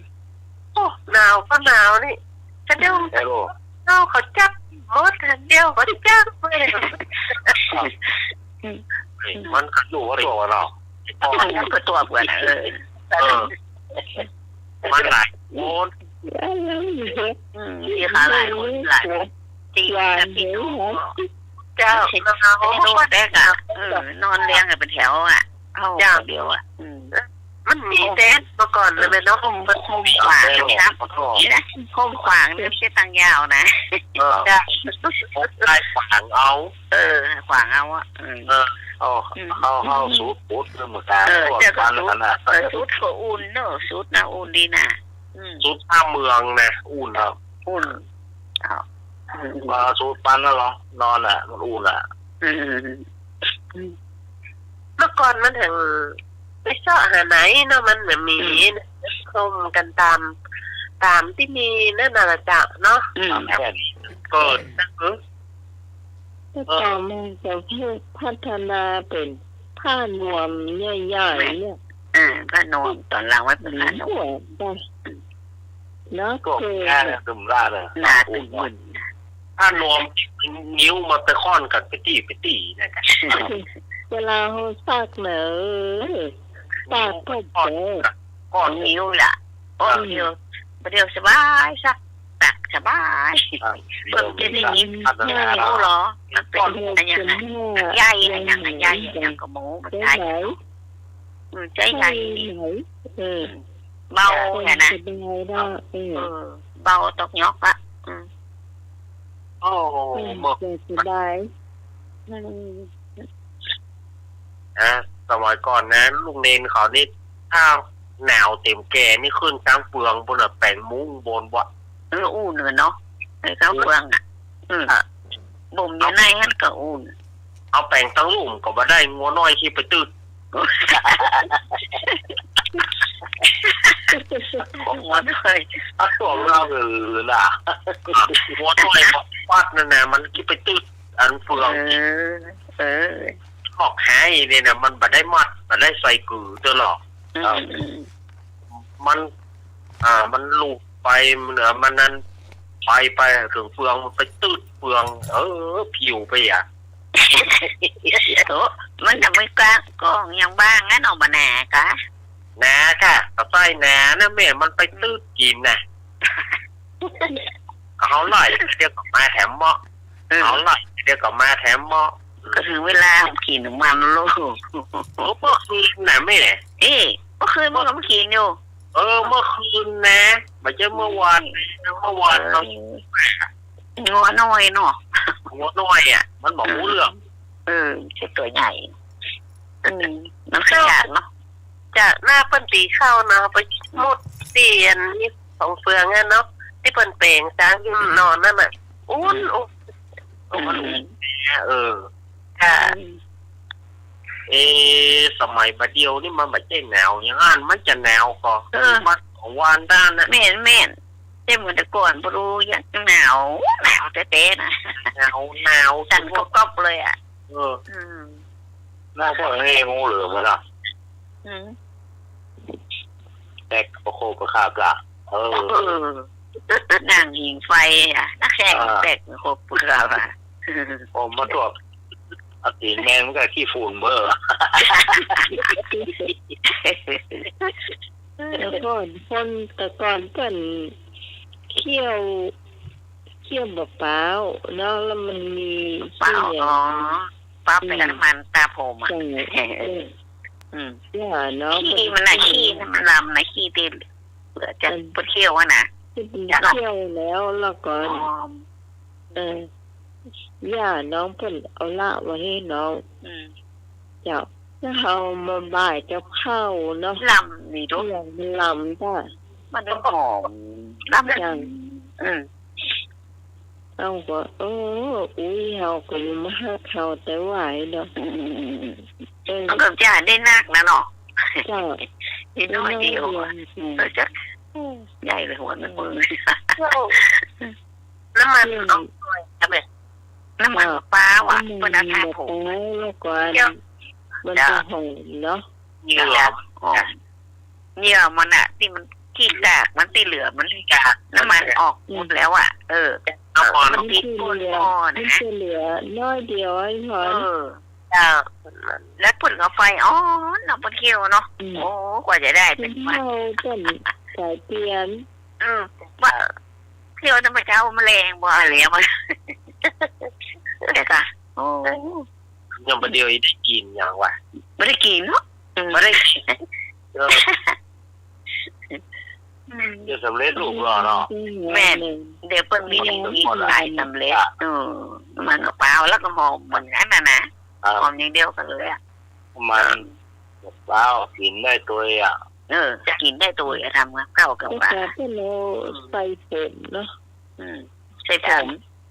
โอ้หนาวก็หนาวนี่จะเดี๋ยว ไอ้ลูก เขาจับมดเดียวเขาจับเลย มันก็ ลูกก็ตัวเรา มันก็ตัวเบื่อนะมันหลายโอน ที่ขาหลายคนหลายตีกับพี่น้อง เจ้า ใช่โดนแบกอ่ะนอนเรียงกันเป็นแถวอ่ะเอาเดียวอ่ะ มันมีเต้นมาก่อนเลยเป็นน้อง ห่มขวางนะครับนี่นะห่มขวางเนี่ยไม่ใช่ตังยาวนะ จ้า ได้ฝังเอา ขวางเอาอ่ะเข้าสูตรปุ๊บเรื่องมือการ เจอกับชุดก็อุ่นเนอะชุดนะอุ่นดีนะ สุดท่าเมืองนะอุ่นครับ อุ่น มาสูตรปันแล้วหรอนอนอ่ะมันอุ่นอ่ะ เมื่อก่อนมันถึงไปเสาะหาไหนเนาะมันเหมือนมีชมกันตามที่มีนั่นน่ะจ้ะเนาะ แค่นี้ เกิด ก็ต่อมาจะพัฒนาเป็นผ้านวมใหญ่ๆเนี่ย ผ้านวมตอนหลังไว้เป็นผ้านวม ได้เนาะ ก็ คือ แค่ตึมราเลย หนาตึงมึน ถ้านวมนิ้วมาไปค่อนกันไปตีนะครับ เวลาเขาซักเนอะซักก็เจอ ก้อนนิ้วล่ะก้อนนิ้วเดียวสบายสักตักสบายเพิ่มจะได้ยินนิ้วหรอมันเป็นอะไรอย่างนั้นใหญ่อะไรอย่างนั้นใหญ่อย่างกับหมูมัน ใช่ ใหญ่ ไหม ใจใหญ่ ไหน เบาแค่นะ สบายได้เบาตกยอกอ่ะ โอ้โหเมื่อ สบาย นะ สมัยก่อนนะลุงเนนเขานี่ถ้าหนาวเต็มแก่นี่ขึ้นกลางเปลืองบนแปลงมุ้งบนวะ อุ่นเนาะไอ้ข้าวเปลืองบ่มอยู่ในนั่นก็อุ่น เอาแปลงตั้งลุ่มก็มาได้งัวน้อยที่ไปตืด หัวด้วย เอาตัวเราหรือล่ะ งัวน้อยฟาดนั่นนะมันที่ไปตืดอันเฟืองหอกหายเนี่ยนะมันบัดได้มัดบัดได้ใส่กือตลอดมันมันลูกไปเหนือมันนั้นไปถึงเฟืองมันไปตืดเฟืองผิวไปอ่ะ โถมันจะไม่กล้าก็ยังบ้างงั้นออกมาแหนกะ แหน่ค่ะต่อไปแหน่นะแม่มันไปตืดกินนะเขาไล่เดี๋ยวก็มาแถมหม้อเขาไล่เดี๋ยวก็มาแถมหม้อ ก็ถึงเวลากินมันลูก เมื่อคืนนะแม่ เมื่อคืนมันก็กินอยู่ เมื่อคืนนะไม่ใช่เมื่อวานเรา งัวน้อยเนาะ หัวน้อยอ่ะมันบอกรู้เรื่อง ใช่ตัวใหญ่มันขยะเนาะ จากหน้าเปิ้นตีเข้าเนาะไปมุดเตียนนี่ของเฟืองอ่ะเนาะที่เปิ้นเป่งจ้างนอนนั่นน่ะอุ่นมันค่ะ สมัยบัดเดียวนี่มันไม่ใช่หนาวอย่างนั้นมันจะหนาวก็มันของวานด้านนะแม่นใช่เหมือนแต่ก่อนปรู้ยังหนาวเต๊ะนะ หนาวสั่นก๊อบเลยอ่ะหน้าพวกนี้งูเหลือมล่ะแตกโอ้โหประคาบละนางยิงไฟอ่ะนักแข่งแตกโคบเปลือกอ่ะผมมาตรวจอติแมนก็ขี้ฝุ่นเบอร์แต่ก่อนเป็นเคี่ยวแบบเปล่าเนาะแล้วมันมีเปล่าเปล่าเป็นน้ำมันตาผมอ่ะเนาะขี้มันมันลำนะขี้ตีเหลือจะปวดเขี้ยวนะเคี่ยวแล้วก็ย่าน้องเพิ่นเอาละไว้ให้น้องเจ้าแล้วเอามาบ่ายเจ้าเข้าเนาะลำนี่ดูลำจ้ะมันหอมลำจังเอาก็อุ้ยเฮาก็มาหาเขาแต่ไหวเนาะมันก็จะได้นักนะเนาะเจ้านิดหน่อยเดียวจะใหญ่เลยหัวมันมือน้ำมันน้ำมันปลาว่ะเป็นอาหารผมแล้วก็มันจะหอมเนาะเหยื่อมันอ่ะที่มันขี้กากมันตีเหลือมันกากน้ำมันออกหมดแล้วอ่ะมันติดก้นมันจะเหลือน้อยเดียวไอ้พอแล้วปุ่นกับไฟเนาะปนเคี้ยวเนาะโอ้กว่าจะได้เป็นมันต้นสายเตียนว่าเคี้ยวจะมาเจ้าแมลงบ่อะไรมาแต่ก็ยังประเดี๋ยวได้กินอย่างวะไม่ได้กินเนาะไม่ได้กินจะสำเร็จรูปรอเนาะแม่เดี๋ยวเปิ้ลมีหลายสำเร็จมันเปล่าแล้วก็หอมเหมือนกันนะหอมอย่างเดียวกันเลยอ่ะมันเปล่ากินได้ตัวอ่ะกินได้ตัวทำเข้ากับว่าใส่ผมเนาะใส่ผม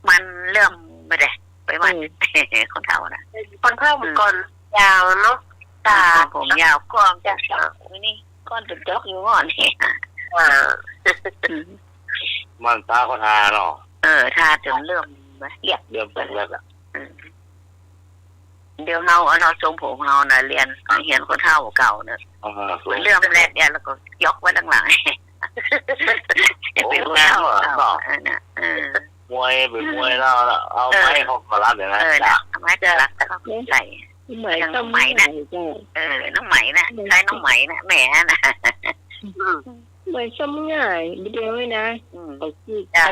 มันเริ่มไม่ได้ไปวันคนเท่านะคนเท่าก่อนยาวเนาะตาผมยาวก้อนจะนี่ก้อนเป็นจอกอยู่ก่อนนี่มันตาเขาทาเนาะทาจนเริ่มเป็นแบบเดี๋ยวเราทรงผมเราเรียนเห็นคนเท่าเก่าเนี่ยเริ่มแรกเนี่ยแล้วก็ยกไว้ด้านหลังจะเป็นแล้วมวยเป็นมวยแล้วเอาไม้เขาก็รับอย่างนั้นไม้ก็รับแต่ก็ใส่น้องไหมนะน้องไหมนะใช้น้องไหมนะแหมนะไม่ซ้ำง่ายเดียวเลยนะเอาขี้เข้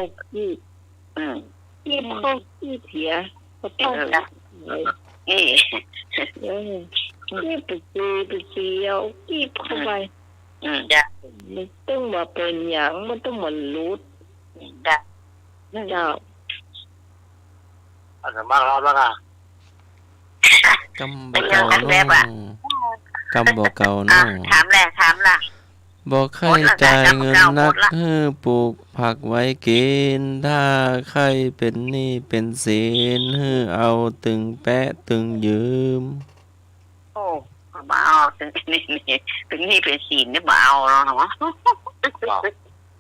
เถียเขาต้องนี่ไปซีเอาขี้เข้าไปมันต้องมาเป็นอย่างมันต้องมารูดเจ้าอันนั้นมากแล้วนะกำบัง กำบ่เก่าน้อง ถามล่ะ บ่ใครจ่ายเงินนักให้ปลูกผักไว้กินถ้าใครเป็นหนี้เป็นสินให้เอาตึงแปะตึงยืม โอ้บ่เอาถึงนี่เป็นศีลเนี่ยบ่เอาแล้วเนาะ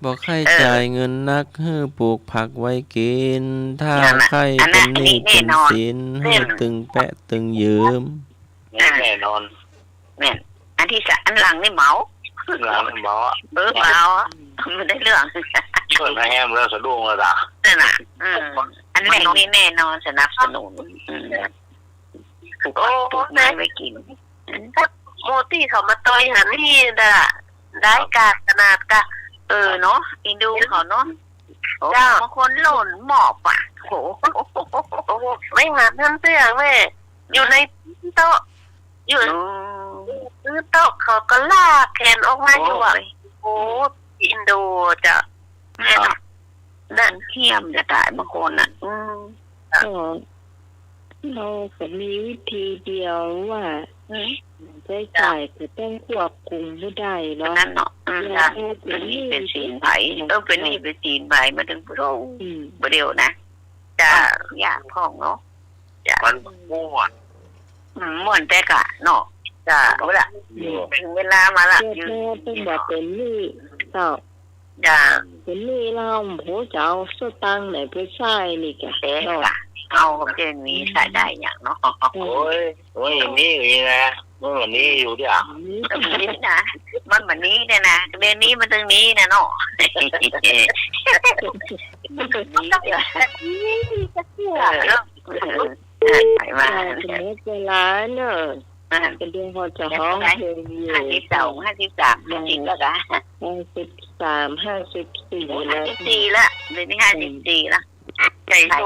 บ่ใครจ่ายเงินนักให้ปลูกผักไว้กินถ้าใครเป็นหนี้เป็นสินให้ตึงแปะตึงยืม แน่นอน แม่นอันที่อันหลังนี่เมา หลังหมอ เมามันได้เรื่อง ช่วยมาแฮมแล้วสะดุ้งแล้วจ้ะ นั่นน่ะอันแรกนี่แน่นอนสนับสนุนปลูกไม้ไว้กิน โมตี้เขามาต่อยหันนี่ได้กาขนาดกะ เนาะอินดูเขาเนาะบางคนหล่นหมอบอ่ะโห โอ้ไม่หันท่านเสื้อแม่อยู่ในโต๊ะอยู่ซื้อโต๊ะเขาก็ลากแขนออกมาอยู่อ่ะโอ้อินโดจะแม่นั่นเทียมจะตายบางคนอ่ะเราก็มีวิธีเดียวว่าใช้จ่ายก็ต้องควบคุมไม่ได้เนาะ นั่นเนาะเป็นนี่เป็นศีลไผ่เป็นนี่เป็นศีลไผ่มาถึงผู้รู้ประเดี๋ยวนะจะยากพ้องเนาะจะ มันม่วน ม่วนแต่กะเนาะจะเอาละถึงเวลามาละ แม่เป็นแบบเป็นนี่เจ้า จะ เป็นนี่เราโหจะเอาสตังค์ไหนไปใช้นี่แก เอ๊ะเอาผมจะมีใช้ได้อย่างเนาะ โอ้ยนี่อย่างนะเมื่อวันนี้อยู่ที่อ่ะ นี่นะมันแบบนี้เนี่ยนะเดือนนี้มันตรงนี้นะเนาะมันตรงนี้ไปมา เวลาเนอะเป็นเดือนเขาจะห้องเพลงอยู่52 53จริงแล้วกัน53 54แล้ว 54ละเดือนนี้54ละใจโต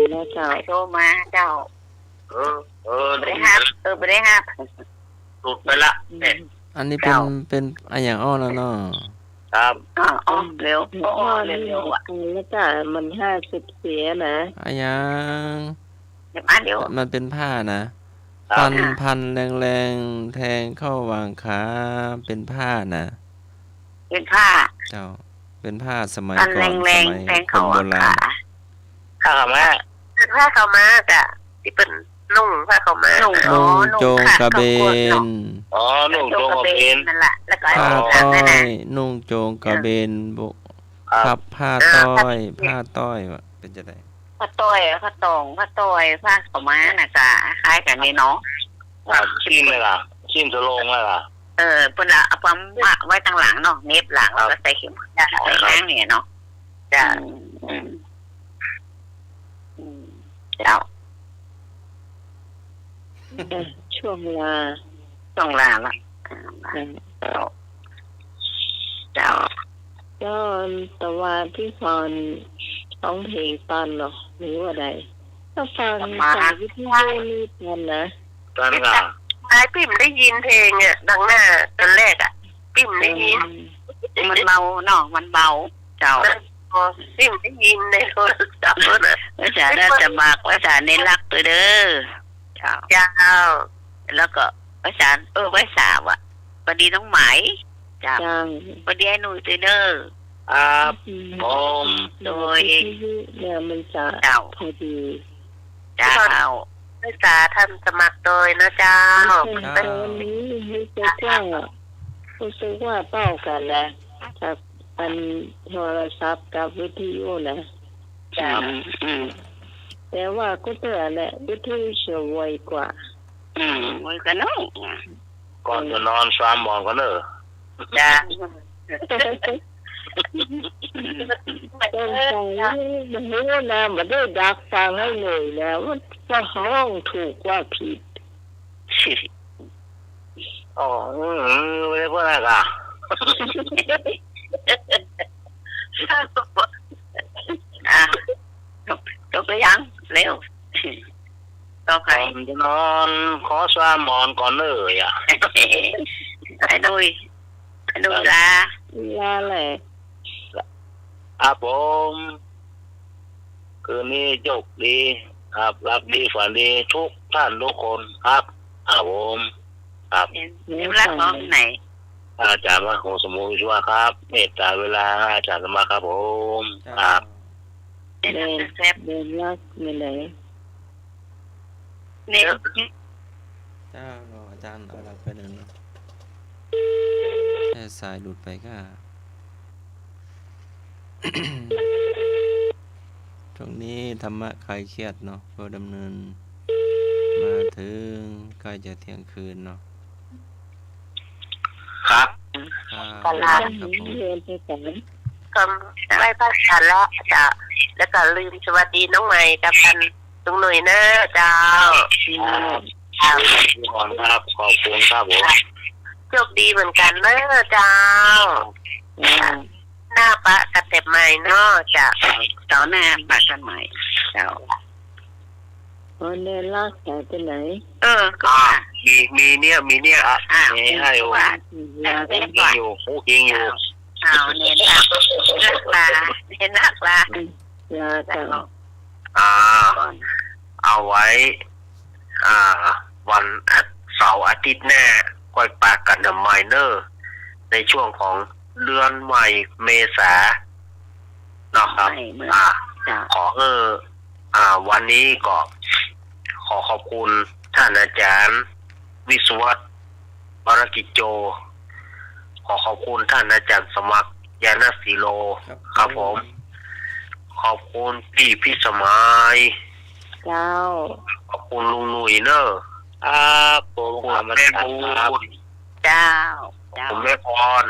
แล้วเจ้า โตมาเจ้าไม่ได้ห้าหลุดไปละ อันนี้เป็นอันอย่างอ้อแล้วเนาะ ครับ เร็วอ่ะ แล้วก็มัน50เสียนะ อันอย่าง เดี๋ยว มันเป็นผ้านะพันแรงๆแทงเข้าวางขาเป็นผ้านะ เป็นผ้า เจ้าเป็นผ้าสมัย พัน ก่อน แรงแทงเข้าวางขา ข้าแม่ ผ้าเขามาจ้ะที่เป็นนุ่งผ้าเขามา นุ่งโจงกระเบน นุ่งโจงกระเบน นั่นแหละแล้วก็ ผ้าต้อยนุ่งโจงกระเบนบุพับผ้าต้อยว่ะเป็นจะได ผ้าต้อยผ้าตองผ้าต้อยผ้าขาวม้าน่ะจ้ะคล้ายกันนี่เนาะ ชิมเลยล่ะชิมสโลงเลยล่ะ เพิ่นละเอาความไว้ทางหลังเนาะเน็บหลังแล้วก็ใส่เข็มขัดใส่แข้งเนี่ยเนาะจ้ะเจ้า ช่วงลา ต้องลาละเจ้า ก็แต่ว่าที่ฟังร้องเพลงตอนเนาะหรือว่าใดถ้าฟังจากวิทยุนี่ตอนนะ ตอนน่ะ ไอ้ปิ่มได้ยินเพลงอ่ะดังหน้าตอนแรกอ่ะปิ่มได้ยิน มันเบาเนาะมันเบาเจ้า พอปิ่มได้ยินในโทรศัพท์นะ ภาษาราชบักภาษาเนรักตัวเด้อเจ้า เจ้า แล้วก็ภาษาภาษาว่ะพอดีน้องไหมเจ้า จัง พอดีไอ้หนุ่ยตัวเด้อ ครับผม โดย เนี่ยมันจะ เจ้า พอดี เจ้า ภาษาท่านสมัครโดยนะเจ้า ตอนนี้รู้สึกว่าเป้ากันนะจากอันโทรศัพท์กับวิทยุนะ เจ้า แต่ว่าก็เตือนแหละวิทยุจะไวกว่า มือกันน้อง ก่อนจะนอนซ้อมบอลกันเนอะ จ้า ต้องใจมันรู้นะมันได้ดักฟังให้หน่อยแล้วว่าห้องถูกว่าผิด อ๋อไม่ได้พูดอะไรกัน จบไปยังเร็วต่อไป จะนอนขอซ้อมบอลก่อนเลยอ่ะ ไอ้ดุยลา ลาแหละ ผมคืนนี้โชคดีครับรับดีฝันดีทุกท่านทุกคนครับผม ครับ เป็นรักน้องไหน อาจารย์ว่าโหสมุวิศวะครับเมตตาเวลาให้อาจารย์สมาครับผม เจ้า ครับ เป็น เดิน แซ่บ เดินลักไม่ไหน เน้น เจ้ารออาจารย์เอาหลักไปหนึ่งนะแค่สายหลุดไปก็ ตรงนี้ธรรมะคลายเครียดเนาะเพื่อดำเนิน มาถึงใกล้จะเที่ยงคืนเนาะ ครับ ครับ ลา ครับผม เรียนไปก่อน ก็ไหว้พระจันทร์ละจ้ะแล้วก็ลืมสวัสดีน้องใหม่กับพันลุงหนุ่ยนะเจ้า พี่พรครับ ขอบคุณครับผม โชคดีเหมือนกันนะเจ้า หน้าปะกระเต็บใหม่เนาะจ้ะ เสาหน้าปากกันใหม่เจ้า วันเดินลักสายไปไหน ก็ มีเนี่ยครับ อ้าว มีให้อยู่ ว่า ลา กินอยู่ผู้กินอยู่ อ้าวเน้นรักลาเน้นรักลา ลาต่อ อ่า เอาไว้ วันเสาร์อาทิตย์หน้าค่อยปากันนะไมเนอร์ ในช่วงของเดือนใหม่เมษาเนาะครับ ไม่เมื่อ ขอวันนี้ก็ขอขอบคุณท่านอาจารย์ วิศวัตบรกิจโจ ขอขอบคุณท่านอาจารย์สมัครยานศิโล ครับผม ขอบคุณพี่พิสมัย เจ้า ขอบคุณลุงหนุ่ยเนอะ ครับผม ขอบ ข คุ อบ ณ คุณ แม่ ครับ บูน เจ้า ขอบคุณแม่พร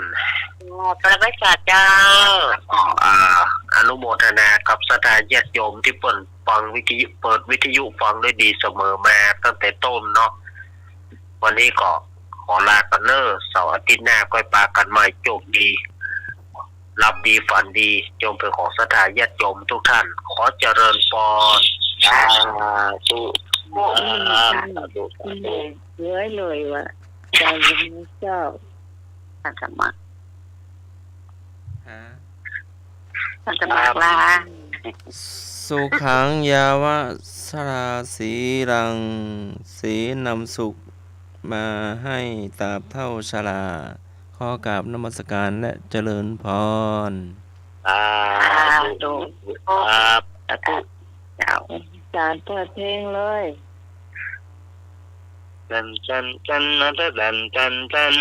พระวิชาเจ้า อนุโมทนากับสถานญาติโยมที่เปิดฟังวิทยุเปิดวิทยุฟังด้วยดีเสมอมาตั้งแต่ต้นเนาะวันนี้ก็ขอลากันเนอะเสาร์อาทิตย์หน้าก็ปากันใหม่โชคดีรับดีฝันดีจงเป็นของสถานญาติโยมทุกท่าน ขอเจริญพร สาธุสาธุ เลื้อยเลยว่ะใจเจ้า ท่านสมัคร ฮะ ท่านสมัครลา สุขังยาวะสราสีรัง สีนำสุขมาให้ตราบเท่าชราขอกราบนมัสการและเจริญพร สาธุครับ สาธุเจ้า จานเปิดเพลงเลย จันจันจันนะจันจันจัน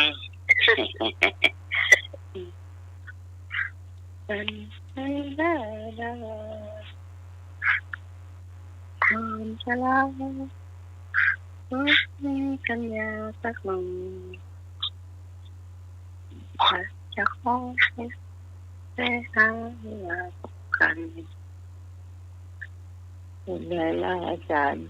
ความชรากัญญาสักลงจะขอไปหากันคุณยายล่าอาจารย์